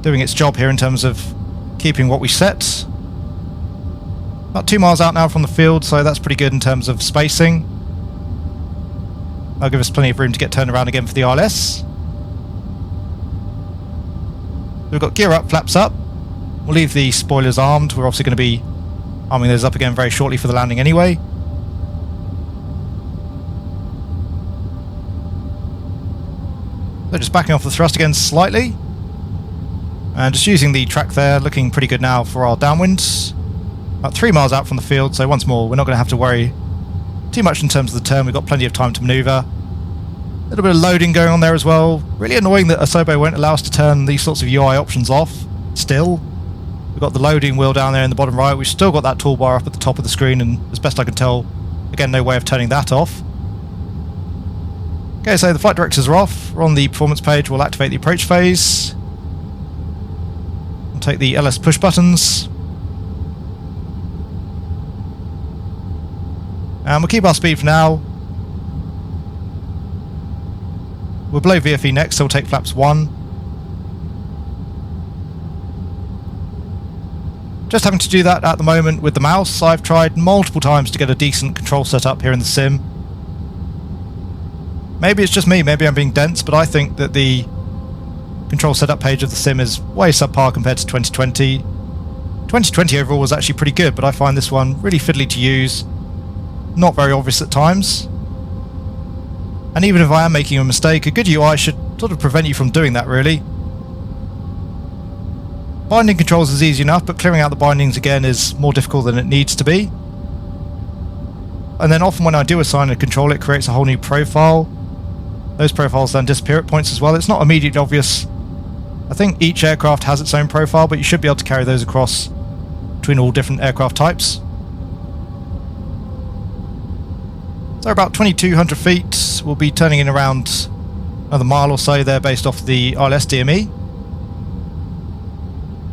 doing its job here in terms of keeping what we set. About 2 miles out now from the field, so that's pretty good in terms of spacing. That'll give us plenty of room to get turned around again for the ILS. We've got gear up, flaps up. We'll leave the spoilers armed. We're obviously going to be arming those up again very shortly for the landing anyway. So just backing off the thrust again slightly. And just using the track there, looking pretty good now for our downwinds. About 3 miles out from the field, so once more, we're not going to have to worry too much in terms of the turn. We've got plenty of time to manoeuvre. A little bit of loading going on there as well. Really annoying that Asobo won't allow us to turn these sorts of UI options off still. We've got the loading wheel down there in the bottom right. We've still got that toolbar up at the top of the screen, and as best I can tell, again, no way of turning that off. Okay, so the flight directors are off. We're on the performance page. We'll activate the approach phase. We'll take the LS push buttons. And we'll keep our speed for now. We're below VFE next, so we'll take flaps 1. Just having to do that at the moment with the mouse. I've tried multiple times to get a decent control setup here in the sim. Maybe it's just me, maybe I'm being dense, but I think that the control setup page of the sim is way subpar compared to 2020. 2020 overall was actually pretty good, but I find this one really fiddly to use. Not very obvious at times. And even if I am making a mistake, a good UI should sort of prevent you from doing that, really. Binding controls is easy enough, but clearing out the bindings again is more difficult than it needs to be. And then often when I do assign a control, it creates a whole new profile. Those profiles then disappear at points as well. It's not immediately obvious. I think each aircraft has its own profile, but you should be able to carry those across between all different aircraft types. So about 2,200 feet, we'll be turning in around another mile or so there based off the ILS DME.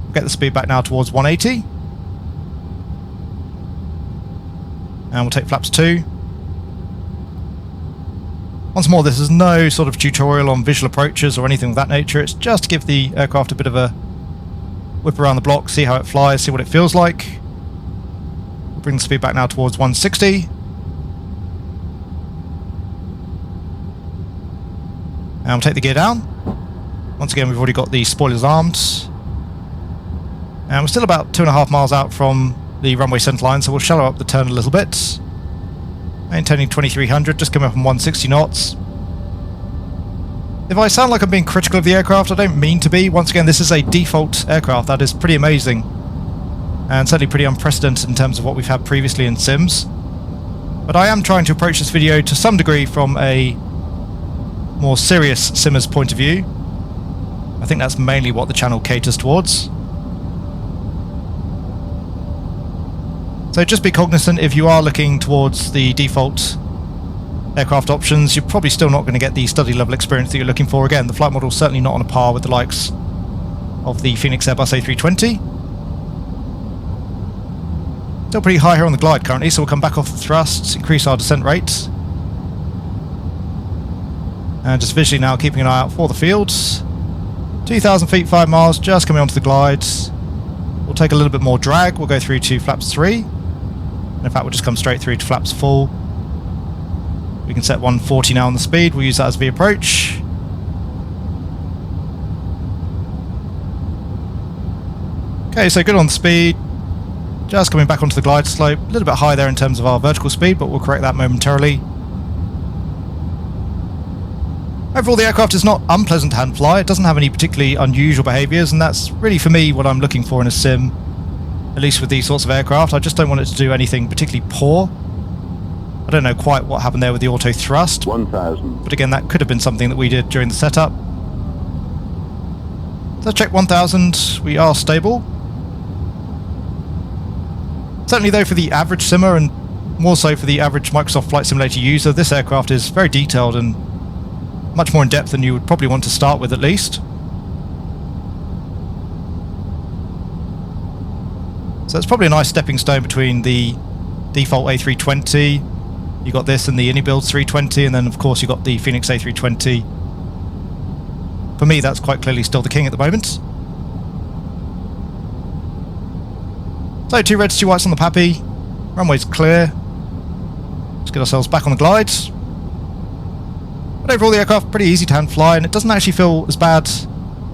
We'll get the speed back now towards 180. And we'll take flaps 2. Once more, this is no sort of tutorial on visual approaches or anything of that nature. It's just to give the aircraft a bit of a whip around the block, see how it flies, see what it feels like. We'll bring the speed back now towards 160. And we'll take the gear down. Once again, we've already got the spoilers armed. And we're still about 2.5 miles out from the runway centerline, so we'll shallow up the turn a little bit. Maintaining 2,300, just coming up on 160 knots. If I sound like I'm being critical of the aircraft, I don't mean to be. Once again, this is a default aircraft. That is pretty amazing. And certainly pretty unprecedented in terms of what we've had previously in sims. But I am trying to approach this video to some degree from a more serious simmer's point of view. I think that's mainly what the channel caters towards. So just be cognizant if you are looking towards the default aircraft options, you're probably still not going to get the study level experience that you're looking for. Again, the flight model is certainly not on a par with the likes of the Phoenix Airbus A320. Still pretty high here on the glide currently, so we'll come back off the thrusts, increase our descent rates. And just visually now keeping an eye out for the fields. 2,000 feet, 5 miles, just coming onto the glide. We'll take a little bit more drag, we'll go through to flaps 3. And in fact, we'll just come straight through to flaps full. We can set 140 now on the speed, we'll use that as the approach. Okay, so good on the speed. Just coming back onto the glide slope, a little bit high there in terms of our vertical speed, but we'll correct that momentarily. Overall, the aircraft is not unpleasant to hand fly. It doesn't have any particularly unusual behaviours, and that's really, for me, what I'm looking for in a sim. At least with these sorts of aircraft. I just don't want it to do anything particularly poor. I don't know quite what happened there with the auto thrust. 1,000. But again, that could have been something that we did during the setup. So check 1,000. We are stable. Certainly, though, for the average simmer, and more so for the average Microsoft Flight Simulator user, this aircraft is very detailed and much more in depth than you would probably want to start with, at least. So it's probably a nice stepping stone between the default A320. You got this and the AnyBuild 320, and then of course you got the Phoenix A320. For me, that's quite clearly still the king at the moment. So 2 reds, 2 whites on the Pappy. Runway's clear. Let's get ourselves back on the glide. But overall the aircraft pretty easy to hand fly, and it doesn't actually feel as bad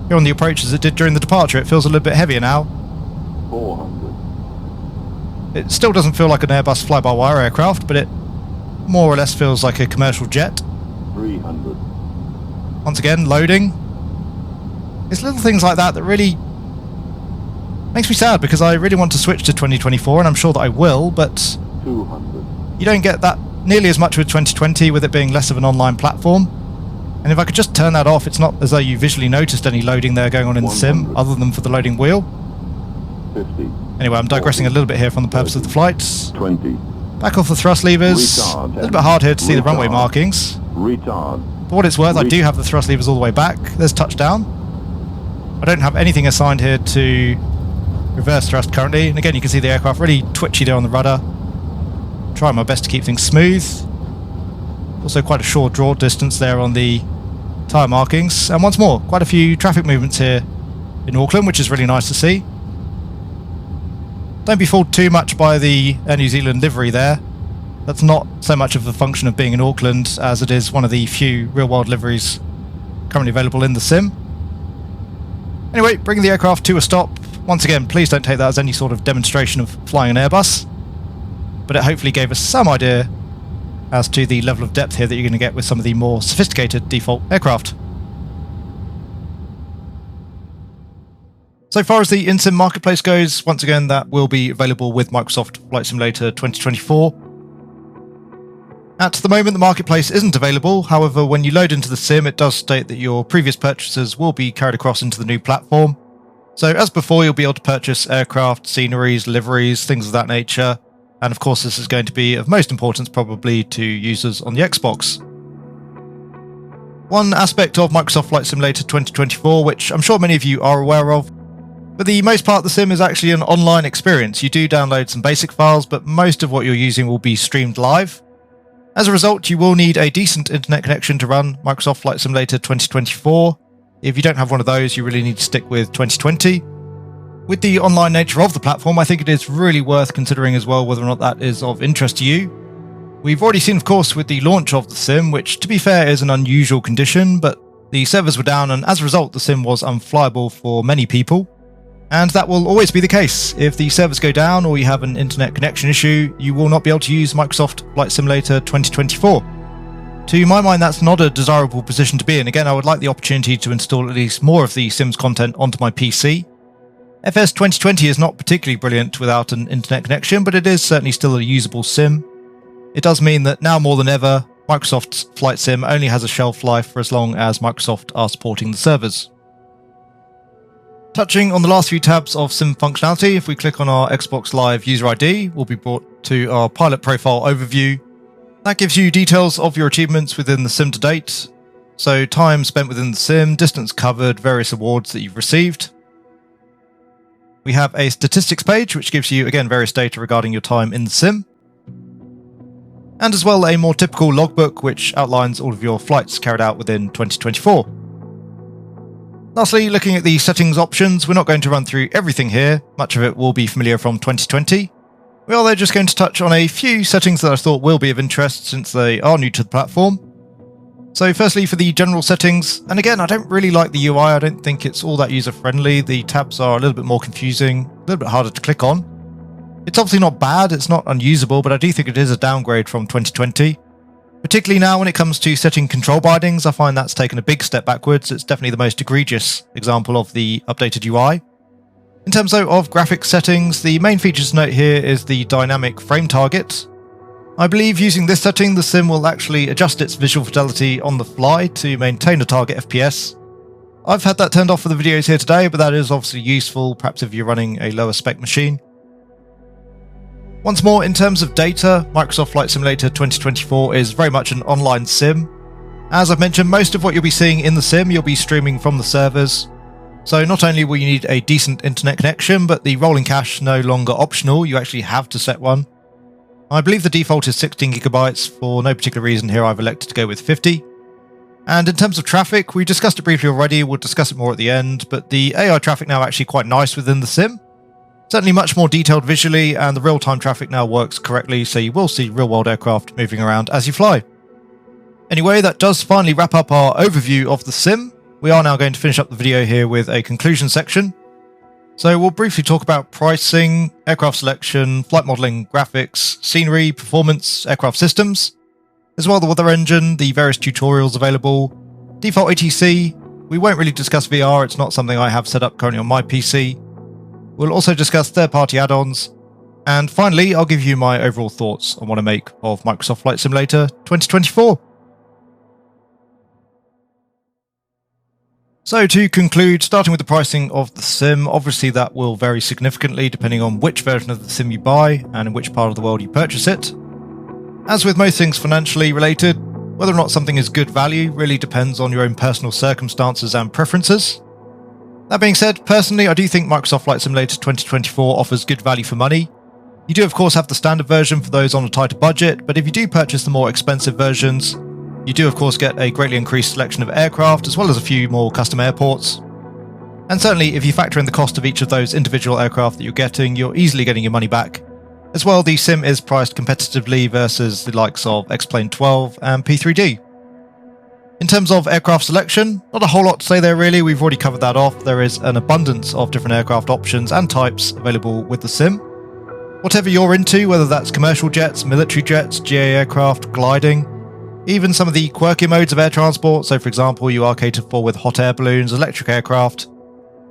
here on the approach as it did during the departure. It feels a little bit heavier now. 400. It still doesn't feel like an Airbus fly-by-wire aircraft, but it more or less feels like a commercial jet. 300. Once again, loading. It's little things like that that really makes me sad, because I really want to switch to 2024, and I'm sure that I will, but 200. you don't get that nearly as much with 2020, with it being less of an online platform. And if I could just turn that off, it's not as though you visually noticed any loading there going on in the sim, 100. other than for the loading wheel. 50. Anyway, I'm digressing a little bit here from the purpose of the flights. 20. Back off the thrust levers. Retard. A little bit hard here to see the runway markings. Retard. For what it's worth, I do have the thrust levers all the way back. There's touchdown. I don't have anything assigned here to reverse thrust currently. And again, you can see the aircraft really twitchy there on the rudder. Trying my best to keep things smooth. Also quite a short draw distance there on the tyre markings. And once more, quite a few traffic movements here in Auckland, which is really nice to see. Don't be fooled too much by the Air New Zealand livery there. That's not so much of a function of being in Auckland as it is one of the few real-world liveries currently available in the sim. Anyway, bringing the aircraft to a stop. Once again, please don't take that as any sort of demonstration of flying an Airbus, but it hopefully gave us some idea as to the level of depth here that you're going to get with some of the more sophisticated default aircraft. So far as the in-sim marketplace goes, once again that will be available with Microsoft Flight Simulator 2024. At the moment the marketplace isn't available, however when you load into the sim it does state that your previous purchases will be carried across into the new platform. So as before, you'll be able to purchase aircraft, sceneries, liveries, things of that nature, and of course this is going to be of most importance probably to users on the Xbox. One aspect of Microsoft Flight Simulator 2024, which I'm sure many of you are aware of, for the most part the sim is actually an online experience. You do download some basic files, but most of what you're using will be streamed live. As a result, you will need a decent internet connection to run Microsoft Flight Simulator 2024. If you don't have one of those, you really need to stick with 2020. With the online nature of the platform, I think it is really worth considering as well whether or not that is of interest to you. We've already seen, of course, with the launch of the sim, which to be fair is an unusual condition, but the servers were down and as a result the sim was unflyable for many people. And that will always be the case. If the servers go down or you have an internet connection issue, you will not be able to use Microsoft Flight Simulator 2024. To my mind, that's not a desirable position to be in. Again, I would like the opportunity to install at least more of the Sims content onto my PC. FS 2020 is not particularly brilliant without an internet connection, but it is certainly still a usable sim. It does mean that now more than ever, Microsoft's Flight Sim only has a shelf life for as long as Microsoft are supporting the servers. Touching on the last few tabs of sim functionality, if we click on our Xbox Live user ID, we'll be brought to our pilot profile overview. That gives you details of your achievements within the sim to date. So time spent within the sim, distance covered, various awards that you've received. We have a statistics page, which gives you, again, various data regarding your time in the sim. And as well, a more typical logbook, which outlines all of your flights carried out within 2024. Lastly, looking at the settings options, we're not going to run through everything here. Much of it will be familiar from 2020. We are though just going to touch on a few settings that I thought will be of interest since they are new to the platform. So firstly, for the general settings, and again, I don't really like the UI. I don't think it's all that user-friendly. The tabs are a little bit more confusing, a little bit harder to click on. It's obviously not bad, it's not unusable, but I do think it is a downgrade from 2020. Particularly now when it comes to setting control bindings, I find that's taken a big step backwards. It's definitely the most egregious example of the updated UI. In terms though of graphics settings, the main features to note here is the dynamic frame target. I believe using this setting, the sim will actually adjust its visual fidelity on the fly to maintain a target FPS. I've had that turned off for the videos here today, but that is obviously useful, perhaps if you're running a lower spec machine. Once more, in terms of data, Microsoft Flight Simulator 2024 is very much an online sim. As I've mentioned, most of what you'll be seeing in the sim you'll be streaming from the servers. So not only will you need a decent internet connection, but the rolling cache no longer optional, you actually have to set one. I believe the default is 16GB, for no particular reason here I've elected to go with 50. And in terms of traffic, we discussed it briefly already, we'll discuss it more at the end, but the AI traffic now actually quite nice within the sim. Certainly much more detailed visually, and the real-time traffic now works correctly, so you will see real-world aircraft moving around as you fly. Anyway, that does finally wrap up our overview of the sim. We are now going to finish up the video here with a conclusion section. So we'll briefly talk about pricing, aircraft selection, flight modelling, graphics, scenery, performance, aircraft systems, as well the weather engine, the various tutorials available, default ATC. We won't really discuss VR, it's not something I have set up currently on my PC. We'll also discuss third-party add-ons, and finally I'll give you my overall thoughts on what I make of Microsoft Flight Simulator 2024. So to conclude, starting with the pricing of the sim, obviously that will vary significantly depending on which version of the sim you buy and in which part of the world you purchase it. As with most things financially related, whether or not something is good value really depends on your own personal circumstances and preferences. That being said, personally I do think Microsoft Flight Simulator 2024 offers good value for money. You do of course have the standard version for those on a tighter budget, but if you do purchase the more expensive versions, you do of course get a greatly increased selection of aircraft as well as a few more custom airports. And certainly if you factor in the cost of each of those individual aircraft that you're easily getting your money back. As well, the sim is priced competitively versus the likes of X-Plane 12 and P3D. In terms of aircraft selection, not a whole lot to say there really, we've already covered that off. There is an abundance of different aircraft options and types available with the sim. Whatever you're into, whether that's commercial jets, military jets, GA aircraft, gliding, even some of the quirky modes of air transport, so for example you are catered for with hot air balloons, electric aircraft.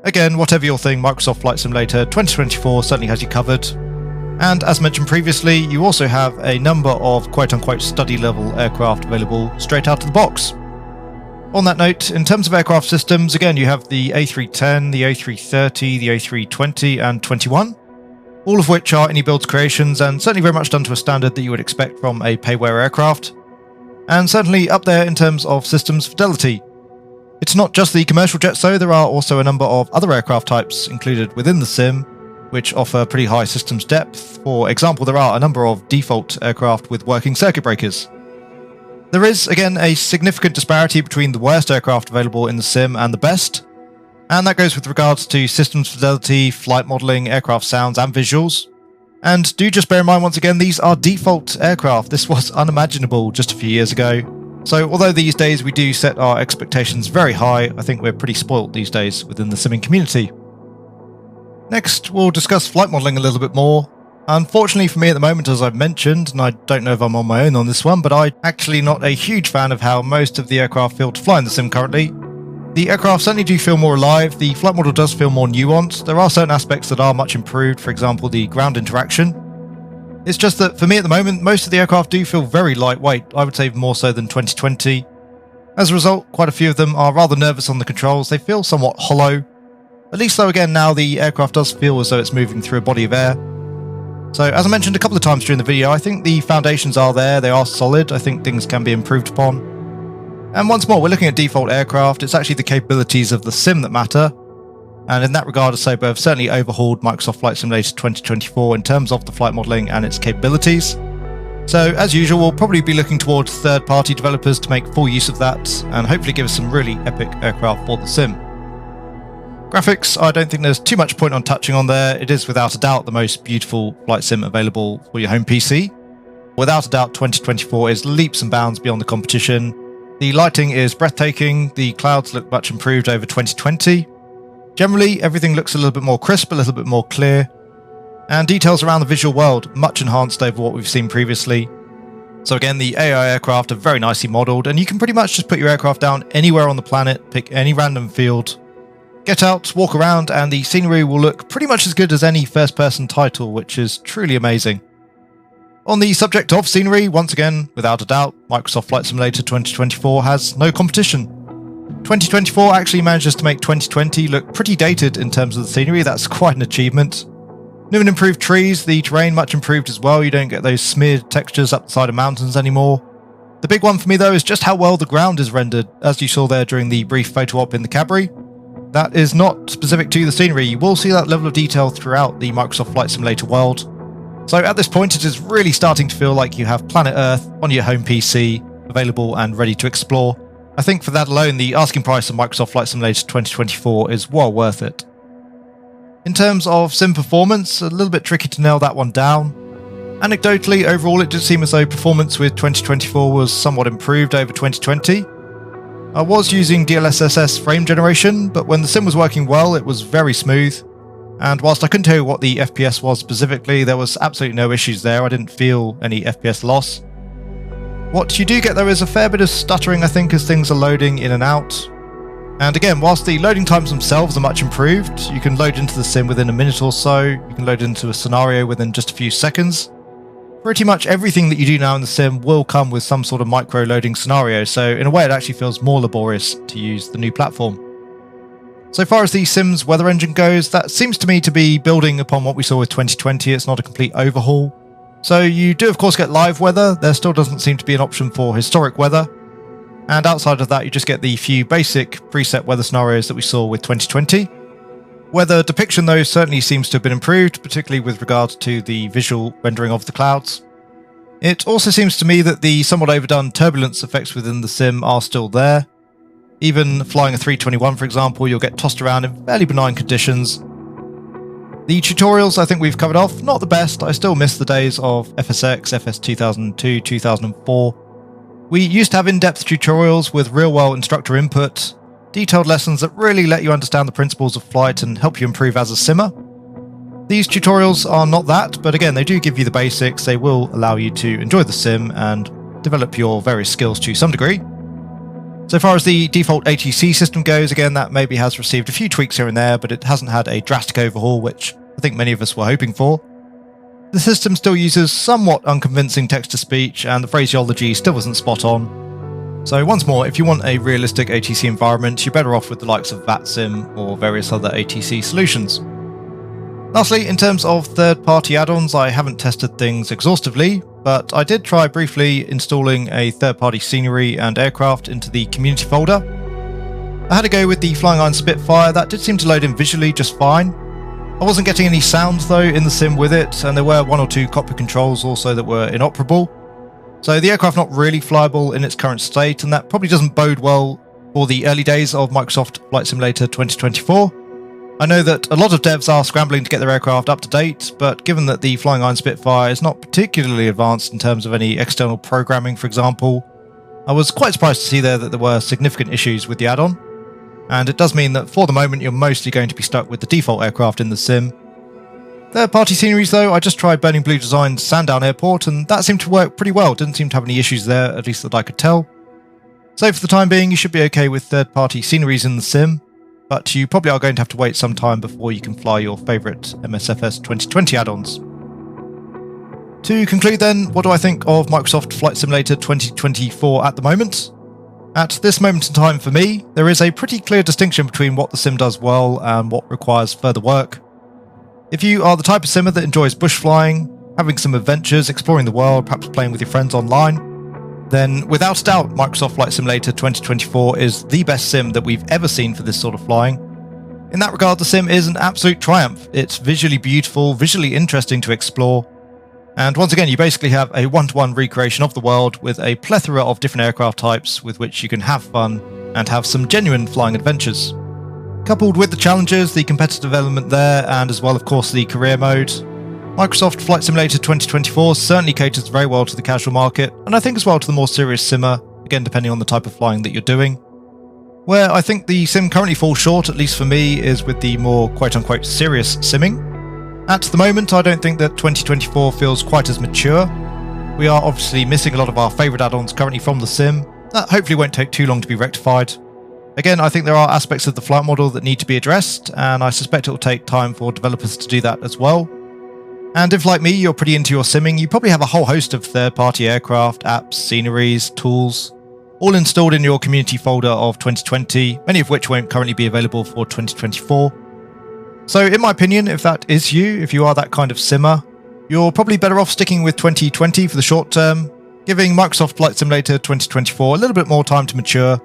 Again, whatever your thing, Microsoft Flight Simulator 2024 certainly has you covered. And as mentioned previously, you also have a number of quote-unquote study-level aircraft available straight out of the box. On that note, in terms of aircraft systems, again you have the A310, the A330, the A320 and 21, all of which are AnyBuild's creations and certainly very much done to a standard that you would expect from a payware aircraft. And certainly up there in terms of systems fidelity. It's not just the commercial jets though, there are also a number of other aircraft types included within the sim, which offer pretty high systems depth. For example, there are a number of default aircraft with working circuit breakers. There is, again, a significant disparity between the worst aircraft available in the sim and the best, and that goes with regards to systems fidelity, flight modelling, aircraft sounds and visuals. And do just bear in mind once again, these are default aircraft. This was unimaginable just a few years ago. So although these days we do set our expectations very high, I think we're pretty spoilt these days within the simming community. Next, we'll discuss flight modelling a little bit more. Unfortunately for me at the moment, as I've mentioned, and I don't know if I'm on my own on this one, but I'm actually not a huge fan of how most of the aircraft feel to fly in the sim currently. The aircraft certainly do feel more alive, the flight model does feel more nuanced, there are certain aspects that are much improved, for example the ground interaction. It's just that for me at the moment, most of the aircraft do feel very lightweight, I would say more so than 2020. As a result, quite a few of them are rather nervous on the controls, they feel somewhat hollow. At least though again now the aircraft does feel as though it's moving through a body of air. So as I mentioned a couple of times during the video, I think the foundations are there, they are solid, I think things can be improved upon. And once more, we're looking at default aircraft, it's actually the capabilities of the sim that matter. And in that regard, Asobo have certainly overhauled Microsoft Flight Simulator 2024 in terms of the flight modelling and its capabilities. So as usual, we'll probably be looking towards third-party developers to make full use of that, and hopefully give us some really epic aircraft for the sim. Graphics, I don't think there's too much point on touching on there, it is without a doubt the most beautiful flight sim available for your home PC. Without a doubt 2024 is leaps and bounds beyond the competition. The lighting is breathtaking, the clouds look much improved over 2020. Generally, everything looks a little bit more crisp, a little bit more clear, and details around the visual world much enhanced over what we've seen previously. So again, the AI aircraft are very nicely modelled, and you can pretty much just put your aircraft down anywhere on the planet, pick any random field, get out, walk around, and the scenery will look pretty much as good as any first-person title, which is truly amazing. On the subject of scenery, once again, without a doubt, Microsoft Flight Simulator 2024 has no competition. 2024 actually manages to make 2020 look pretty dated in terms of the scenery, that's quite an achievement. New and improved trees, the terrain much improved as well, you don't get those smeared textures up the side of mountains anymore. The big one for me though is just how well the ground is rendered, as you saw there during the brief photo op in the Cabri. that is not specific to the scenery. You will see that level of detail throughout the Microsoft Flight Simulator world. So at this point, it is really starting to feel like you have planet Earth on your home PC, available and ready to explore. I think for that alone, the asking price of Microsoft Flight Simulator 2024 is well worth it. In terms of sim performance, a little bit tricky to nail that one down. Anecdotally, overall it did seem as though performance with 2024 was somewhat improved over 2020. I was using DLSS frame generation, but when the sim was working well, it was very smooth. And whilst I couldn't tell you what the FPS was specifically, there was absolutely no issues there. I didn't feel any FPS loss. What you do get though is a fair bit of stuttering, I think, as things are loading in and out. And again, whilst the loading times themselves are much improved, you can load into the sim within a minute or so, you can load into a scenario within just a few seconds. Pretty much everything that you do now in the sim will come with some sort of micro-loading scenario, so in a way it actually feels more laborious to use the new platform. So far as the sim's weather engine goes, that seems to me to be building upon what we saw with 2020. It's not a complete overhaul. So you do of course get live weather, there still doesn't seem to be an option for historic weather. And outside of that you just get the few basic preset weather scenarios that we saw with 2020. Weather depiction though certainly seems to have been improved, particularly with regard to the visual rendering of the clouds. It also seems to me that the somewhat overdone turbulence effects within the sim are still there. Even flying a 321, for example, you'll get tossed around in fairly benign conditions. The tutorials I think we've covered off, not the best. I still miss the days of FSX, FS 2002, 2004. We used to have in-depth tutorials with real-world instructor input, detailed lessons that really let you understand the principles of flight and help you improve as a simmer. These tutorials are not that, but again, they do give you the basics. They will allow you to enjoy the sim and develop your various skills to some degree. So far as the default ATC system goes, again, that maybe has received a few tweaks here and there, but it hasn't had a drastic overhaul, which I think many of us were hoping for. The system still uses somewhat unconvincing text-to-speech, and the phraseology still isn't spot on. So once more, if you want a realistic ATC environment, you're better off with the likes of VATSIM or various other ATC solutions. Lastly, in terms of third-party add-ons, I haven't tested things exhaustively, but I did try briefly installing a third-party scenery and aircraft into the community folder. I had a go with the Flying Iron Spitfire. That did seem to load in visually just fine. I wasn't getting any sounds though in the sim with it, and there were one or two cockpit controls also that were inoperable. So the aircraft not really flyable in its current state, and that probably doesn't bode well for the early days of Microsoft Flight Simulator 2024. I know that a lot of devs are scrambling to get their aircraft up to date, but given that the Flying Iron Spitfire is not particularly advanced in terms of any external programming, for example, I was quite surprised to see there that there were significant issues with the add-on. And it does mean that for the moment you're mostly going to be stuck with the default aircraft in the sim. Third-party sceneries though, I just tried Burning Blue Design's Sandown Airport, and that seemed to work pretty well. Didn't seem to have any issues there, at least that I could tell. So for the time being, you should be okay with third-party sceneries in the sim, but you probably are going to have to wait some time before you can fly your favourite MSFS 2020 add-ons. To conclude then, what do I think of Microsoft Flight Simulator 2024 at the moment? At this moment in time for me, there is a pretty clear distinction between what the sim does well and what requires further work. If you are the type of simmer that enjoys bush flying, having some adventures, exploring the world, perhaps playing with your friends online, then without a doubt Microsoft Flight Simulator 2024 is the best sim that we've ever seen for this sort of flying. In that regard, the sim is an absolute triumph. It's visually beautiful, visually interesting to explore, and once again you basically have a one-to-one recreation of the world with a plethora of different aircraft types with which you can have fun and have some genuine flying adventures. Coupled with the challenges, the competitive element there, and as well of course the career mode, Microsoft Flight Simulator 2024 certainly caters very well to the casual market, and I think as well to the more serious simmer, again depending on the type of flying that you're doing. Where I think the sim currently falls short, at least for me, is with the more quote-unquote serious simming. At the moment, I don't think that 2024 feels quite as mature. We are obviously missing a lot of our favourite add-ons currently from the sim. That hopefully won't take too long to be rectified. Again, I think there are aspects of the flight model that need to be addressed, and I suspect it will take time for developers to do that as well. And if, like me, you're pretty into your simming, you probably have a whole host of third-party aircraft, apps, sceneries, tools, all installed in your community folder of 2020, many of which won't currently be available for 2024. So in my opinion, if that is you, if you are that kind of simmer, you're probably better off sticking with 2020 for the short term, giving Microsoft Flight Simulator 2024 a little bit more time to mature,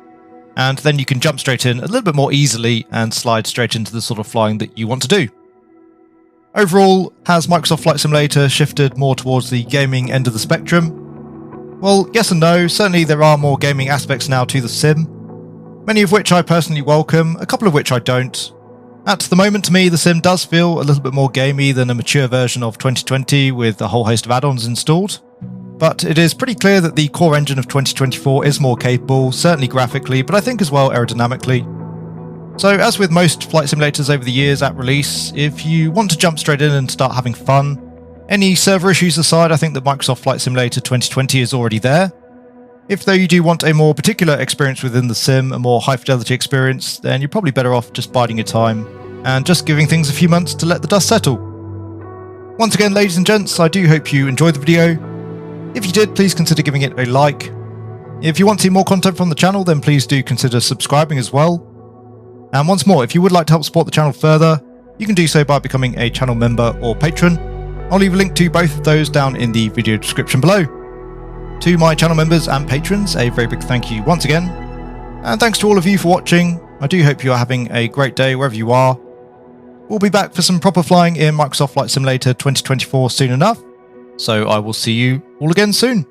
and then you can jump straight in a little bit more easily and slide straight into the sort of flying that you want to do. Overall, has Microsoft Flight Simulator shifted more towards the gaming end of the spectrum? Well, yes and no. Certainly there are more gaming aspects now to the sim, many of which I personally welcome, a couple of which I don't. At the moment, to me, the sim does feel a little bit more gamey than a mature version of 2020 with a whole host of add-ons installed. But it is pretty clear that the core engine of 2024 is more capable, certainly graphically, but I think as well aerodynamically. So as with most flight simulators over the years at release, if you want to jump straight in and start having fun, any server issues aside, I think that Microsoft Flight Simulator 2020 is already there. If though you do want a more particular experience within the sim, a more high fidelity experience, then you're probably better off just biding your time and just giving things a few months to let the dust settle. Once again, ladies and gents, I do hope you enjoyed the video. If you did, please consider giving it a like. If you want to see more content from the channel, then please do consider subscribing as well. And once more, if you would like to help support the channel further, you can do so by becoming a channel member or patron. I'll leave a link to both of those down in the video description below. To my channel members and patrons, a very big thank you once again. And thanks to all of you for watching. I do hope you are having a great day wherever you are. We'll be back for some proper flying in Microsoft Flight Simulator 2024 soon enough. So I will see you all again soon.